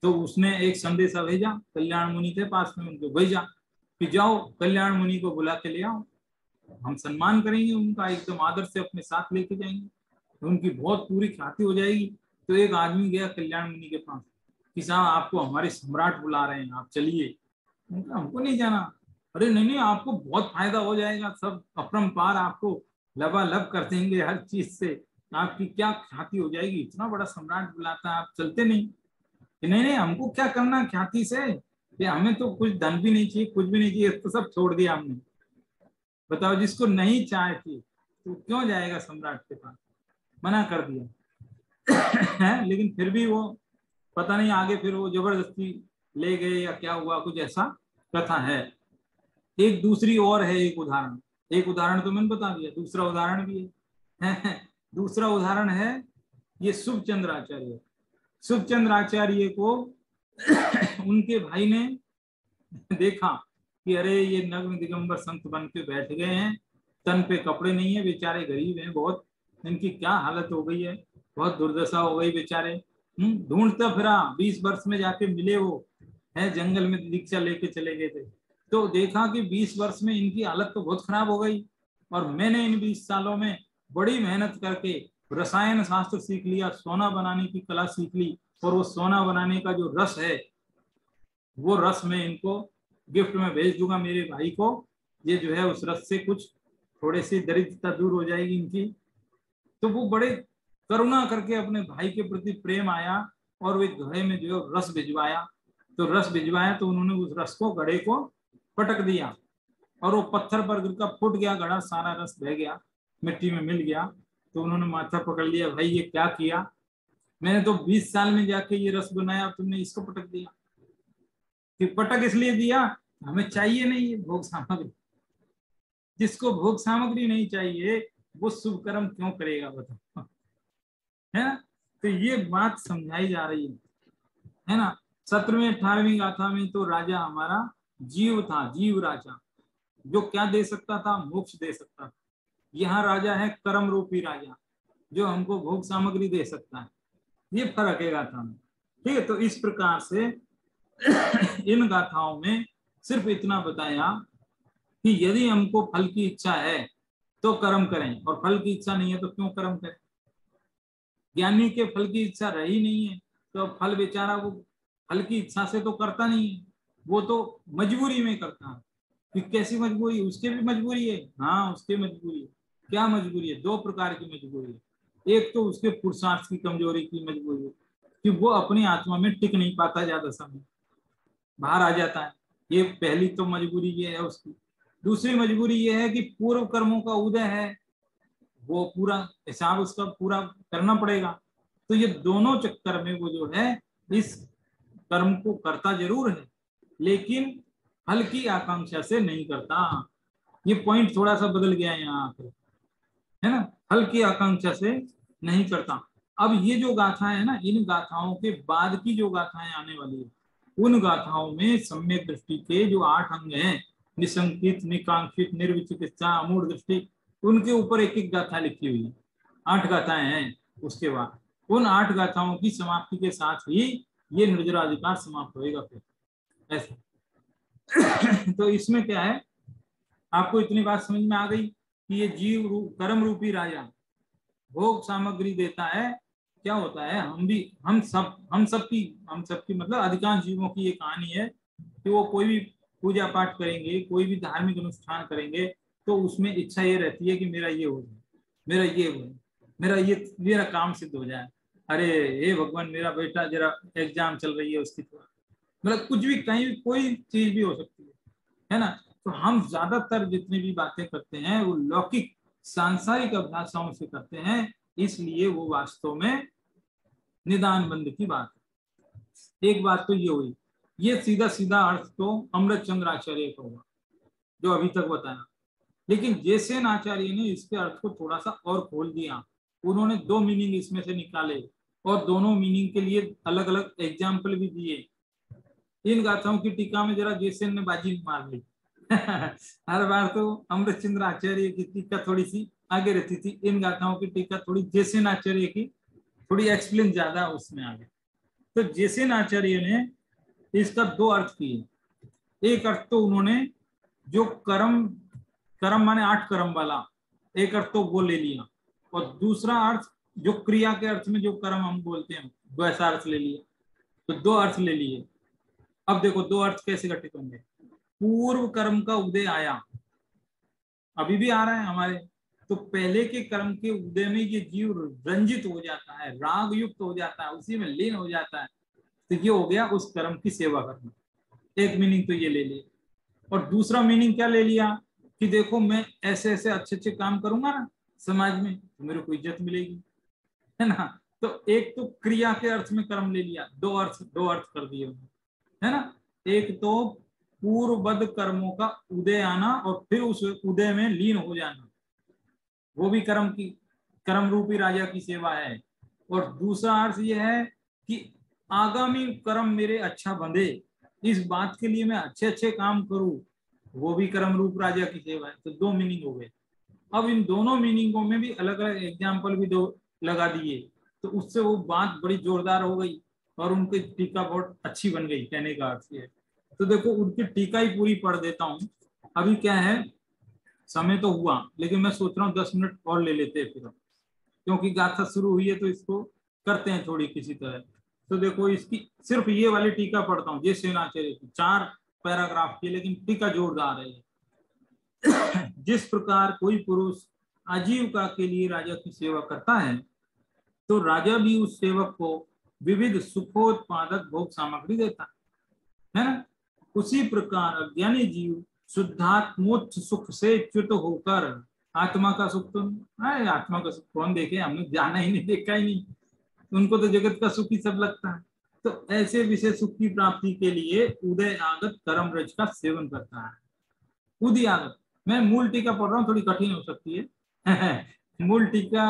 S1: तो उसने एक संदेशा भेजा, कल्याण मुनि थे पास में, उनको भेजा कि जाओ कल्याण मुनि को बुला के ले आओ, हम सम्मान करेंगे उनका, एकदम आदर से अपने साथ लेके जाएंगे, उनकी बहुत पूरी ख्याति हो जाएगी। तो एक आदमी गया कल्याण मुनि के पास कि साहब आपको हमारे सम्राट बुला रहे हैं, आप चलिए। हमको नहीं जाना। अरे नहीं नहीं, आपको बहुत फायदा हो जाएगा, सब अपरंपार आपको लबालब कर देंगे हर चीज से, आपकी क्या ख्याति हो जाएगी, इतना बड़ा सम्राट बुलाता है, आप चलते नहीं। कि नहीं नहीं, हमको क्या करना ख्याति से, कि हमें तो कुछ धन भी नहीं चाहिए, कुछ भी नहीं चाहिए, तो सब छोड़ दिया हमने। बताओ, जिसको नहीं चाहे थी तो क्यों जाएगा सम्राट के पास, मना कर दिया। है, लेकिन फिर भी वो पता नहीं आगे फिर वो जबरदस्ती ले गए या क्या हुआ, कुछ ऐसा कथा है। एक दूसरी और है, एक उदाहरण तो मैंने बता दिया, दूसरा उदाहरण भी है। दूसरा उदाहरण है ये शुभ चंद्राचार्य। शुभ चंद्राचार्य को उनके भाई ने देखा कि अरे ये नग्न दिगंबर संत बन के बैठ गए हैं, तन पे कपड़े नहीं है, बेचारे गरीब हैं बहुत, इनकी क्या हालत हो गई है, बहुत दुर्दशा हो गई बेचारे। ढूंढता फिरा, 20 वर्ष में जाके मिले वो, है जंगल में दीक्षा लेके चले गए थे। तो देखा कि 20 वर्ष में इनकी हालत तो बहुत खराब हो गई, और मैंने इन 20 सालों में बड़ी मेहनत करके रसायन शास्त्र सीख लिया, सोना बनाने की कला सीख ली, और वो सोना बनाने का जो रस है वो रस मैं इनको गिफ्ट में भेज दूंगा मेरे भाई को, ये जो है उस रस से कुछ थोड़ी सी दरिद्रता दूर हो जाएगी इनकी। तो वो बड़े करुणा करके अपने भाई के प्रति प्रेम आया, और वे घड़े में जो है रस भिजवाया। तो रस भिजवाया तो उन्होंने उस रस को घड़े को पटक दिया, और वो पत्थर पर गिर का फूट गया, घड़ा सारा रस बह गया, मिट्टी में मिल गया। तो उन्होंने माथा पकड़ लिया, भाई ये क्या किया, मैंने तो 20 साल में जाके ये रस बनाया, तुमने इसको पटक दिया। फिर पटक इसलिए दिया, हमें चाहिए नहीं ये भोग सामग्री। जिसको भोग सामग्री नहीं चाहिए वो शुभ कर्म क्यों करेगा, बताओ, है ना। तो ये बात समझाई जा रही है ना। 17वीं 18वीं गाथा में तो राजा हमारा जीव था, जीव राजा, जो क्या दे सकता था, मोक्ष दे सकता था। यहाँ राजा है कर्म रूपी राजा, जो हमको भोग सामग्री दे सकता है। ये फर्क है गाथा में, ठीक है। तो इस प्रकार से इन गाथाओं में सिर्फ इतना बताया कि यदि हमको फल की इच्छा है तो कर्म करें, और फल की इच्छा नहीं है तो क्यों कर्म करें। ज्ञानी के फल की इच्छा रही नहीं है तो फल बेचारा वो फल की इच्छा से तो करता नहीं है, वो तो मजबूरी में करता है। कि कैसी मजबूरी, उसके भी मजबूरी है, हाँ उसके मजबूरी है। क्या मजबूरी है, 2 प्रकार की मजबूरी है। एक तो उसके पुरुषार्थ की कमजोरी की मजबूरी है, कि वो अपनी आत्मा में टिक नहीं पाता, ज्यादा समय बाहर आ जाता है, ये पहली तो मजबूरी ये है उसकी। दूसरी मजबूरी ये है कि पूर्व कर्मों का उदय है, वो पूरा हिसाब उसका पूरा करना पड़ेगा। तो ये दोनों चक्कर में वो जो है इस कर्म को करता जरूर है, लेकिन फल की आकांक्षा से नहीं करता। ये पॉइंट थोड़ा सा बदल गया है यहाँ पे, है ना, फल की आकांक्षा से नहीं करता। अब ये जो गाथा है ना, इन गाथाओं के बाद की जो गाथाएं आने वाली है, उन गाथाओं में सम्यक दृष्टि के जो 8 अंग हैं, निशंकित, निकांक्षित, निर्विचिकित्सा, अमूढ़ दृष्टि, उनके ऊपर एक एक गाथा लिखी हुई है। 8 गाथाएं हैं। उसके बाद उन 8 गाथाओं की समाप्ति के साथ ही ये निर्जराधिकार समाप्त होएगा फिर ऐसा। तो इसमें क्या है, आपको इतनी बात समझ में आ गई कि ये जीव कर्म रूपी राजा भोग सामग्री देता है। क्या होता है, हम सबकी मतलब अधिकांश जीवों की ये कहानी है कि कि वो कोई भी पूजा पाठ करेंगे, कोई भी धार्मिक अनुष्ठान करेंगे, तो उसमें इच्छा ये रहती है कि मेरा ये हो जाए, मेरा ये हो जाए, मेरा काम सिद्ध हो जाए। अरे हे भगवान, मेरा बेटा जरा एग्जाम चल रही है उसकी, थोड़ा मतलब कुछ भी, कहीं भी कोई चीज भी हो सकती है ना। तो हम ज्यादातर जितनी भी बातें करते हैं वो लौकिक सांसारिक अभिलाषाओं से करते हैं, इसलिए वो वास्तव में निदान बंद की बात है। एक बात तो ये हुई, ये सीधा सीधा अर्थ तो अमृत चंद्र आचार्य का हुआ जो अभी तक बताया, लेकिन जैसे आचार्य ने इसके अर्थ को थोड़ा सा और खोल दिया, उन्होंने दो मीनिंग इसमें से निकाले और दोनों मीनिंग के लिए अलग अलग एग्जाम्पल भी दिए। इन गाथाओं की टीका में जरा जैसेन ने बाजी मार ली हर बार तो अमृत चंद्र आचार्य की टीका थोड़ी सी आगे रहती थी, इन गाथाओं की टीका थोड़ी जैसेन आचार्य की थोड़ी एक्सप्लेन ज्यादा उसमें आगे। तो जैसेन आचार्य ने इसका दो अर्थ किए। एक अर्थ तो उन्होंने जो कर्म, कर्म माने 8 कर्म वाला, एक अर्थ तो वो ले लिया, और दूसरा अर्थ जो क्रिया के अर्थ में जो कर्म हम बोलते हैं वैसा अर्थ ले लिया। तो दो अर्थ ले लिए। अब देखो दो अर्थ कैसे घटित होंगे। पूर्व कर्म का उदय आया, अभी भी आ रहा है हमारे, तो पहले के कर्म के उदय में ये जीव रंजित हो जाता है, राग युक्त हो जाता है, उसी में लीन हो जाता है। तो ये हो गया उस कर्म की सेवा करना, एक मीनिंग तो ये ले लिया। और दूसरा मीनिंग क्या ले लिया कि देखो मैं ऐसे ऐसे अच्छे अच्छे काम करूंगा ना समाज में, तो मेरे को इज्जत मिलेगी, है ना। तो एक तो क्रिया के अर्थ में कर्म ले लिया, दो अर्थ कर दिए, है ना। एक तो पूर्वबद्ध कर्मों का उदय आना और फिर उस उदय में लीन हो जाना, वो भी कर्म रूपी राजा की सेवा है। और दूसरा अर्थ यह है कि आगामी कर्म मेरे अच्छा बंधे, इस बात के लिए मैं अच्छे अच्छे काम करूं, वो भी कर्म रूप राजा की सेवा है। तो दो मीनिंग हो गए। अब इन दोनों मीनिंगों में भी अलग अलग एग्जाम्पल भी दो लगा दिए, तो उससे वो बात बड़ी जोरदार हो गई और उनकी टीका बहुत अच्छी बन गई, कहने का अर्थ है। तो देखो उनकी टीका ही पूरी पढ़ देता हूँ। अभी क्या है, समय तो हुआ, लेकिन मैं सोच रहा हूँ 10 मिनट और ले लेते हैं फिर, क्योंकि गाथा शुरू हुई है तो इसको करते हैं थोड़ी किसी तरह। तो देखो इसकी सिर्फ ये वाली टीका पढ़ता हूँ, जैसे सेनाचार्य की 4 पैराग्राफ की, लेकिन टीका जोरदार है। जिस प्रकार कोई पुरुष आजीविका के लिए राजा की सेवा करता है, तो राजा भी उस सेवक को विविध सुखोत्पादक भोग सामग्री देता है ना। उसी प्रकार अज्ञानी जीव शुद्धात्मोच्च सुख से च्युत होकर, आत्मा का सुख तो आत्मा का सुख कौन देखे, हमने जाना ही नहीं, देखा ही नहीं, उनको तो जगत का सुख ही सब लगता है। तो ऐसे विषय सुख की प्राप्ति के लिए उदय आगत कर्म रज का सेवन करता है। उदय आगत, मैं मूल टीका पढ़ रहा हूँ, थोड़ी कठिन हो सकती है मूल टीका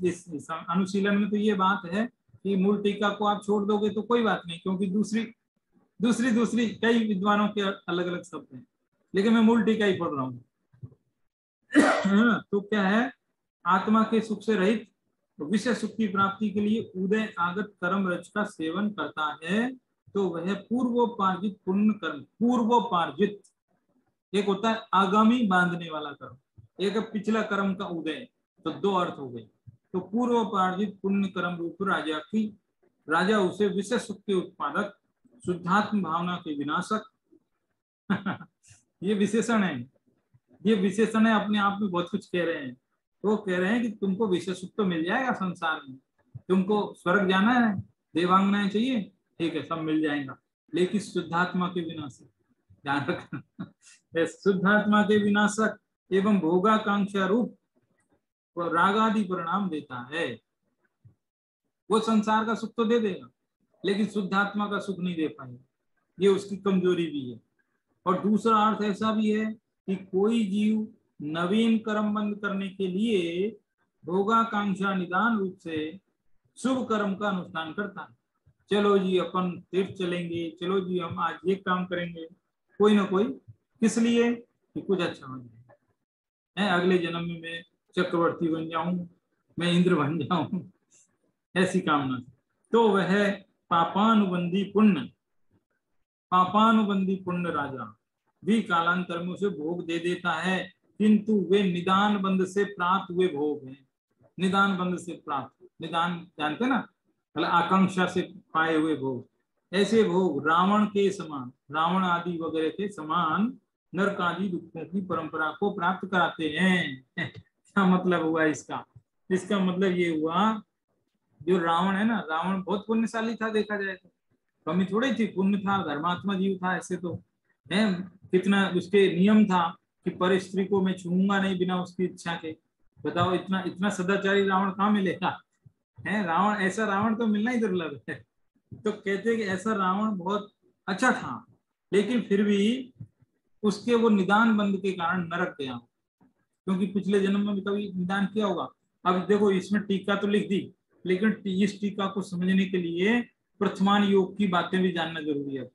S1: इस अनुशीलन में तो ये बात है कि मूल टीका को आप छोड़ दोगे तो कोई बात नहीं, क्योंकि दूसरी कई विद्वानों के अलग अलग शब्द हैं, लेकिन मैं मूल टीका ही पढ़ रहा हूँ तो क्या है, आत्मा के सुख से रहित विषय सुख की प्राप्ति के लिए उदय आगत कर्म रज का सेवन करता है, तो वह पूर्वोपार्जित पुण्य कर्म, पूर्वोपार्जित एक होता है आगामी बांधने वाला कर्म, एक पिछला कर्म का उदय, तो दो अर्थ हो गए। तो पूर्वोपार्जित पुण्य कर्म रूप राजा उसे विषय सुख के उत्पादक, शुद्धात्म भावना के विनाशक ये विशेषण है, ये विशेषण है, अपने आप में बहुत कुछ कह रहे हैं। तो कह रहे हैं कि तुमको विषय सुख तो मिल जाएगा संसार में, तुमको स्वर्ग जाना है, देवांगनाएं चाहिए, ठीक है सब मिल जाएगा, लेकिन शुद्धात्मा के विनाशक, ध्यान रखना शुद्धात्मा के विनाशक एवं भोगाकांक्षा रूप रागादि परिणाम देता है। वो संसार का सुख तो दे देगा, लेकिन शुद्धात्मा का सुख नहीं दे पाएगा, ये उसकी कमजोरी भी है। और दूसरा अर्थ ऐसा भी है कि कोई जीव नवीन कर्म बंद करने के लिए भोगाकांक्षा निदान रूप से शुभ कर्म का अनुष्ठान करता है। चलो जी अपन तीर्थ चलेंगे, चलो जी हम आज ये काम करेंगे, कोई ना कोई, किस लिए कि कुछ अच्छा हो जाए, अगले जन्म में मैं चक्रवर्ती बन जाऊं, मैं इंद्र बन जाऊं, ऐसी कामना। तो वह पापानुबंधी पुण्य राजा भी कालांतर में उसे भोग दे देता है, किंतु वे निदान बंध से प्राप्त हुए भोग हैं। निदान बंध से प्राप्त, निदान जानते ना, मतलब आकांक्षा से पाए हुए भोग, ऐसे भोग रावण के समान, रावण आदि वगैरह के समान नरक आदि दुखों की परंपरा को प्राप्त कराते हैं। क्या मतलब हुआ इसका? इसका मतलब ये हुआ, जो रावण है ना, रावण बहुत पुण्यशाली था देखा जाए तो, कमी थोड़ी थी, पुण्य था, धर्मात्मा जीव था ऐसे तो है। कितना उसके नियम था कि पर स्त्री को मैं छूंगा नहीं बिना उसकी इच्छा के। बताओ, इतना इतना सदाचारी रावण कहाँ मिलेगा? है रावण, ऐसा रावण तो मिलना ही दुर्लभ है। तो कहते हैं कि ऐसा रावण बहुत अच्छा था, लेकिन फिर भी उसके वो निदान बंद के कारण नरक गया, क्योंकि पिछले जन्म में भी कभी निदान किया होगा। अब देखो, इसमें टीका तो लिख दी, लेकिन इस टीका को समझने के लिए प्रथमान योग की बातें भी जानना जरूरी है।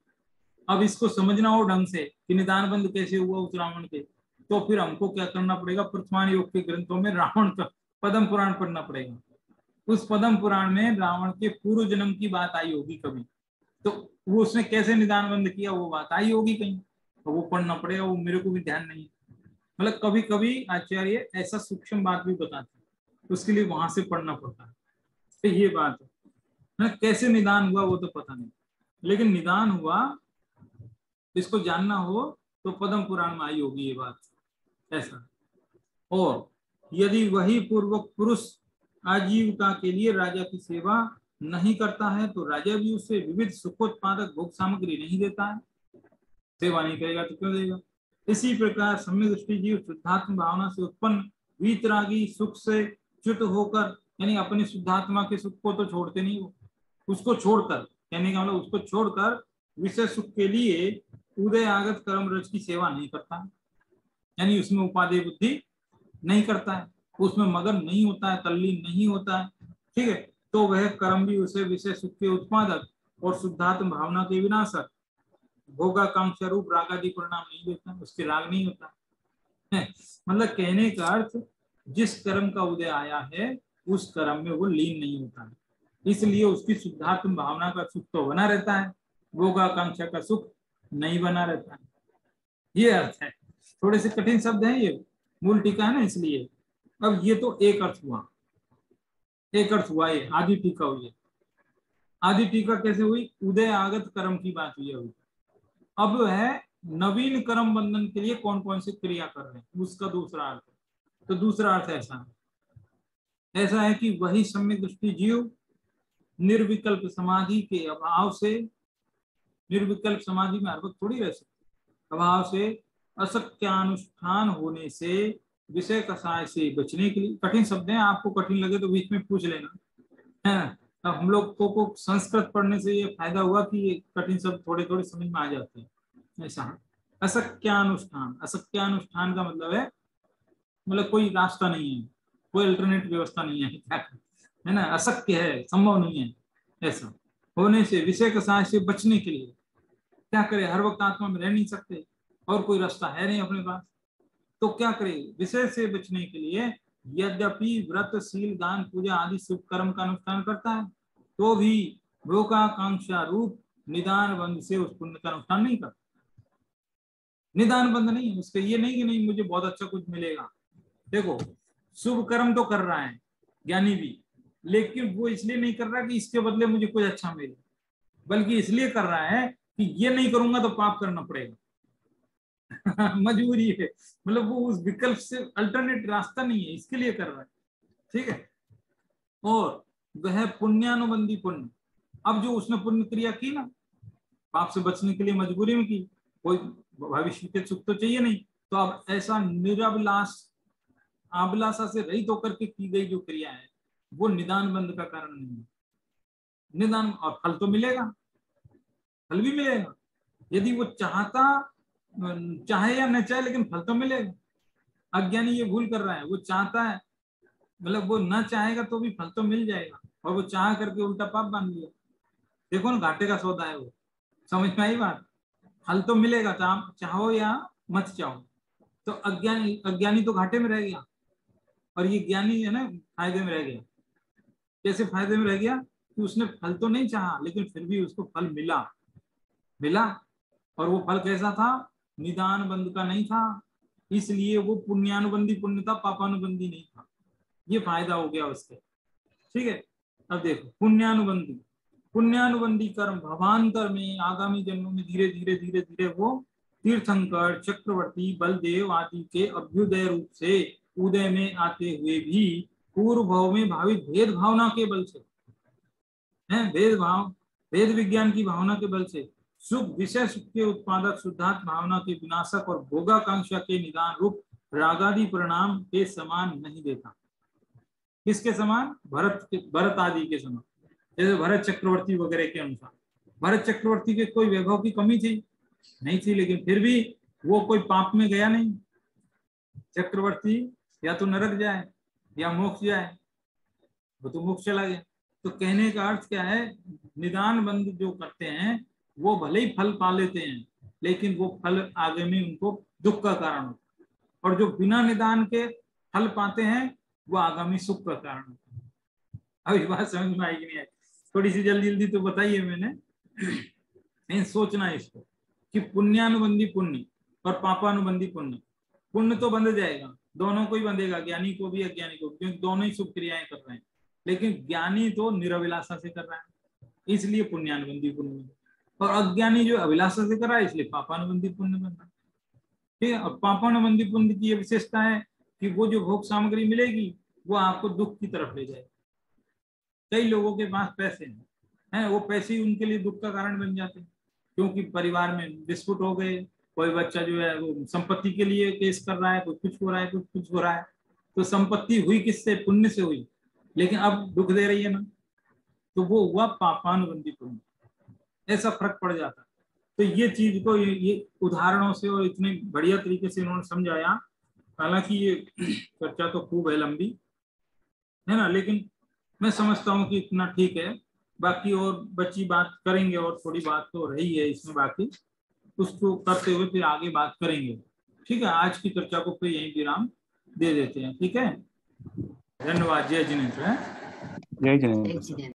S1: अब इसको समझना हो ढंग से कि निदान बंद कैसे हुआ उस रावण के, तो फिर हमको क्या करना पड़ेगा, प्रथमान योग के ग्रंथों में रावण का पद्म पुराण पढ़ना पड़ेगा। उस पद्म पुराण में रावण के पूर्व जन्म की बात आई होगी कभी, तो वो उसने कैसे निदान बंद किया वो बात आई होगी कहीं, तो वो पढ़ना पड़ेगा। वो मेरे को भी ध्यान नहीं है, मतलब कभी कभी आचार्य ऐसा सूक्ष्म बात भी बताते हैं, उसके लिए वहां से पढ़ना पड़ता है। तो ये बात है, कैसे निदान हुआ वो तो पता नहीं, लेकिन निदान हुआ इसको जानना हो तो पद्म पुराण में आई होगी ये बात, ऐसा। और यदि वही पूर्वक पुरुष आजीविका के लिए राजा की सेवा नहीं करता है तो राजा भी उसे विविध सुखोत्पादक भोग सामग्री नहीं देता है। सेवा नहीं करेगा तो क्यों देगा? इसी प्रकार सम्यक दृष्टि जीव शुद्धात्म भावना से उत्पन्न वीतरागी सुख से च्युत होकर, यानी अपने शुद्धात्मा के सुख को तो छोड़ते नहीं वो, उसको छोड़कर, कहने का मतलब उसको छोड़कर विषय सुख के लिए उदय आगत कर्म रज की सेवा नहीं करता, यानी उसमें उपादेय बुद्धि नहीं करता है, उसमें मगन नहीं होता है, तल्लीन नहीं होता है, ठीक है। तो वह कर्म भी उसे विषय सुख के उत्पादक और शुद्धात्म भावना के विनाशक भोगाकांक्षा रूप राग आदि परिणाम नहीं देता, उसके राग नहीं होता है। मतलब कहने का अर्थ, जिस कर्म का उदय आया है उस कर्म में वो लीन नहीं होता है, इसलिए उसकी शुद्धात्म भावना का सुख तो बना रहता है, भोगाकांक्षा का सुख नहीं बना रहता है। ये अर्थ है। थोड़े से कठिन शब्द हैं ये, मूल टीका है ना इसलिए। अब ये तो एक अर्थ हुआ, एक अर्थ हुआ, ये आदि टीका हुई है। आदि टीका कैसे हुई? उदय आगत कर्म की बात हुई अभी। अब है नवीन कर्म बंधन के लिए कौन कौन सी क्रिया कर रहे हैं, उसका दूसरा अर्थ है। तो दूसरा अर्थ ऐसा है कि वही सम्यक दृष्टि जीव निर्विकल्प समाधि के अभाव से, निर्विकल्प समाधि में हर वक्त थोड़ी रह सकते, अभाव से असत्यानुष्ठान होने से विषय कषाय से बचने के लिए, कठिन शब्द है, आपको कठिन लगे तो बीच में पूछ लेना है। अब हम लोग को संस्कृत पढ़ने से ये फायदा हुआ कि ये कठिन शब्द थोड़े थोड़े समझ में आ जाते हैं, ऐसा है। असत्यानुष्ठान, असत्यानुष्ठान का मतलब है, मतलब कोई रास्ता नहीं है, कोई अल्टरनेट व्यवस्था नहीं है, क्या है ना, अशक्य है, संभव नहीं है, ऐसा होने से विषय कषाय से बचने के लिए क्या करे, हर वक्त आत्मा में रह नहीं सकते और कोई रास्ता है नहीं अपने पास, तो क्या करे, विषय से बचने के लिए यद्यपि व्रत शील दान पूजा आदि शुभ कर्म का अनुष्ठान करता है तो भी लोकाकांक्षा रूप निदान बंध से उस पुण्य का अनुष्ठान नहीं करता। निदान बंध नहीं, उसके ये नहीं कि नहीं मुझे बहुत अच्छा कुछ मिलेगा। देखो, शुभ कर्म तो कर रहा है ज्ञानी भी, लेकिन वो इसलिए नहीं कर रहा कि इसके बदले मुझे कुछ अच्छा मिले, बल्कि इसलिए कर रहा है कि ये नहीं करूंगा तो पाप करना पड़ेगा। मजबूरी है, मतलब वो उस विकल्प से अल्टरनेट रास्ता नहीं है, इसके लिए कर रहा है, ठीक है। और वह पुण्यानुबंधी पुण्य, अब जो उसने पुण्य क्रिया की ना, पाप से बचने के लिए मजबूरी में की, कोई भविष्य के सुख तो चाहिए नहीं, तो अब ऐसा निरभिलाष अभिलाषा से रहित होकर के की गई जो क्रिया है वो निदान बंध का कारण नहीं है। निदान, और फल तो मिलेगा, फल भी मिलेगा, यदि वो चाहता, चाहे या न चाहे, लेकिन फल तो मिलेगा। अज्ञानी ये भूल कर रहा है, वो चाहता है, मतलब वो न चाहेगा तो भी फल तो मिल जाएगा, और वो चाह करके उल्टा पाप बांध लिया। देखो ना, घाटे का सौदा है वो, समझ में आई बात? फल तो मिलेगा, चाहो या मत चाहो। तो अज्ञानी, अज्ञानी तो घाटे में रह गया, और ये ज्ञानी है ना फायदे में रह गया। कैसे फायदे में रह गया? कि उसने फल तो नहीं चाहा, लेकिन फिर भी उसको फल मिला, मिला। और वो फल कैसा था? निदान बंध का नहीं था, इसलिए वो पुण्यानुबंधी पुण्य था, पापानुबंधी नहीं था। ये फायदा हो गया उसके, ठीक है। अब देखो, पुण्यानुबंधी, पुण्यानुबंधी कर्म भवांतर में, आगामी जन्मों में धीरे धीरे धीरे धीरे वो तीर्थंकर, चक्रवर्ती, बलदेव आदि के अभ्युदय रूप से उदय में आते हुए भी पूर्व भाव में भावित भेद भावना के बल से, भेद विज्ञान की भावना के बल से सुख, विषय सुख के उत्पादक शुद्धात्म भावना के विनाशक और भोगाकांक्षा के निदान रूप रागादि परिणाम के समान नहीं देता। किसके समान? भरत आदि के समान। जैसे भरत चक्रवर्ती वगैरह के अनुसार, भरत चक्रवर्ती के कोई वैभव की कमी थी नहीं थी, लेकिन फिर भी वो कोई पाप में गया नहीं। चक्रवर्ती या तो नरक जाए या मोक्ष जाए, वो तो मोक्ष चला गया। तो कहने का अर्थ क्या है, निदान बंद जो करते हैं वो भले ही फल पा लेते हैं, लेकिन वो फल आगे में उनको दुख का कारण होता है, और जो बिना निदान के फल पाते हैं वो आगामी सुख का कारण होता है। अब बात समझ में आएगी नहीं है? थोड़ी सी जल्दी जल्दी तो बताइए मैंने, नहीं सोचना इसको कि पुण्यानुबंधी पुण्य और पापानुबंधी पुण्य। पुण्य तो बंध जाएगा, दोनों को ही बंधेगा, ज्ञानी को भी अज्ञानी को, क्योंकि दोनों ही शुभ क्रियाएं कर रहे हैं। लेकिन ज्ञानी तो निरभिलाषा से कर रहा है, इसलिए पुण्यानुबंधी पुण्य, और अज्ञानी जो अभिलाषा से कर रहा है इसलिए पापानुबंधी पुण्य बन रहा है। ठीक है। और पापानुबंधी पुण्य की ये विशेषता है कि वो जो भोग सामग्री मिलेगी वो आपको दुख की तरफ ले जाएगी। कई लोगों के पास पैसे हैं, वो पैसे ही उनके लिए दुख का कारण बन जाते हैं, क्योंकि परिवार में डिस्प्यूट हो गए, कोई बच्चा जो है वो संपत्ति के लिए केस कर रहा है, कोई कुछ हो रहा है, कुछ कुछ हो रहा है। तो संपत्ति हुई किससे? पुण्य से हुई, लेकिन अब दुख दे रही है ना, तो वो हुआ पापानुबंधी पुण्य। ऐसा फर्क पड़ जाता है। तो ये चीज को ये उदाहरणों से और इतने बढ़िया तरीके से इन्होंने समझाया। हालांकि ये चर्चा तो खूब है, लंबी है ना, लेकिन मैं समझता हूँ कि इतना ठीक है। बाकी और बच्ची बात करेंगे, और थोड़ी बात तो रही है इसमें बाकी, उसको करते हुए फिर आगे बात करेंगे। ठीक है, आज की चर्चा को फिर यहीं विराम दे देते हैं। ठीक है, धन्यवाद। जय जिनेन्द्र।
S2: जय जिनेन्द्र।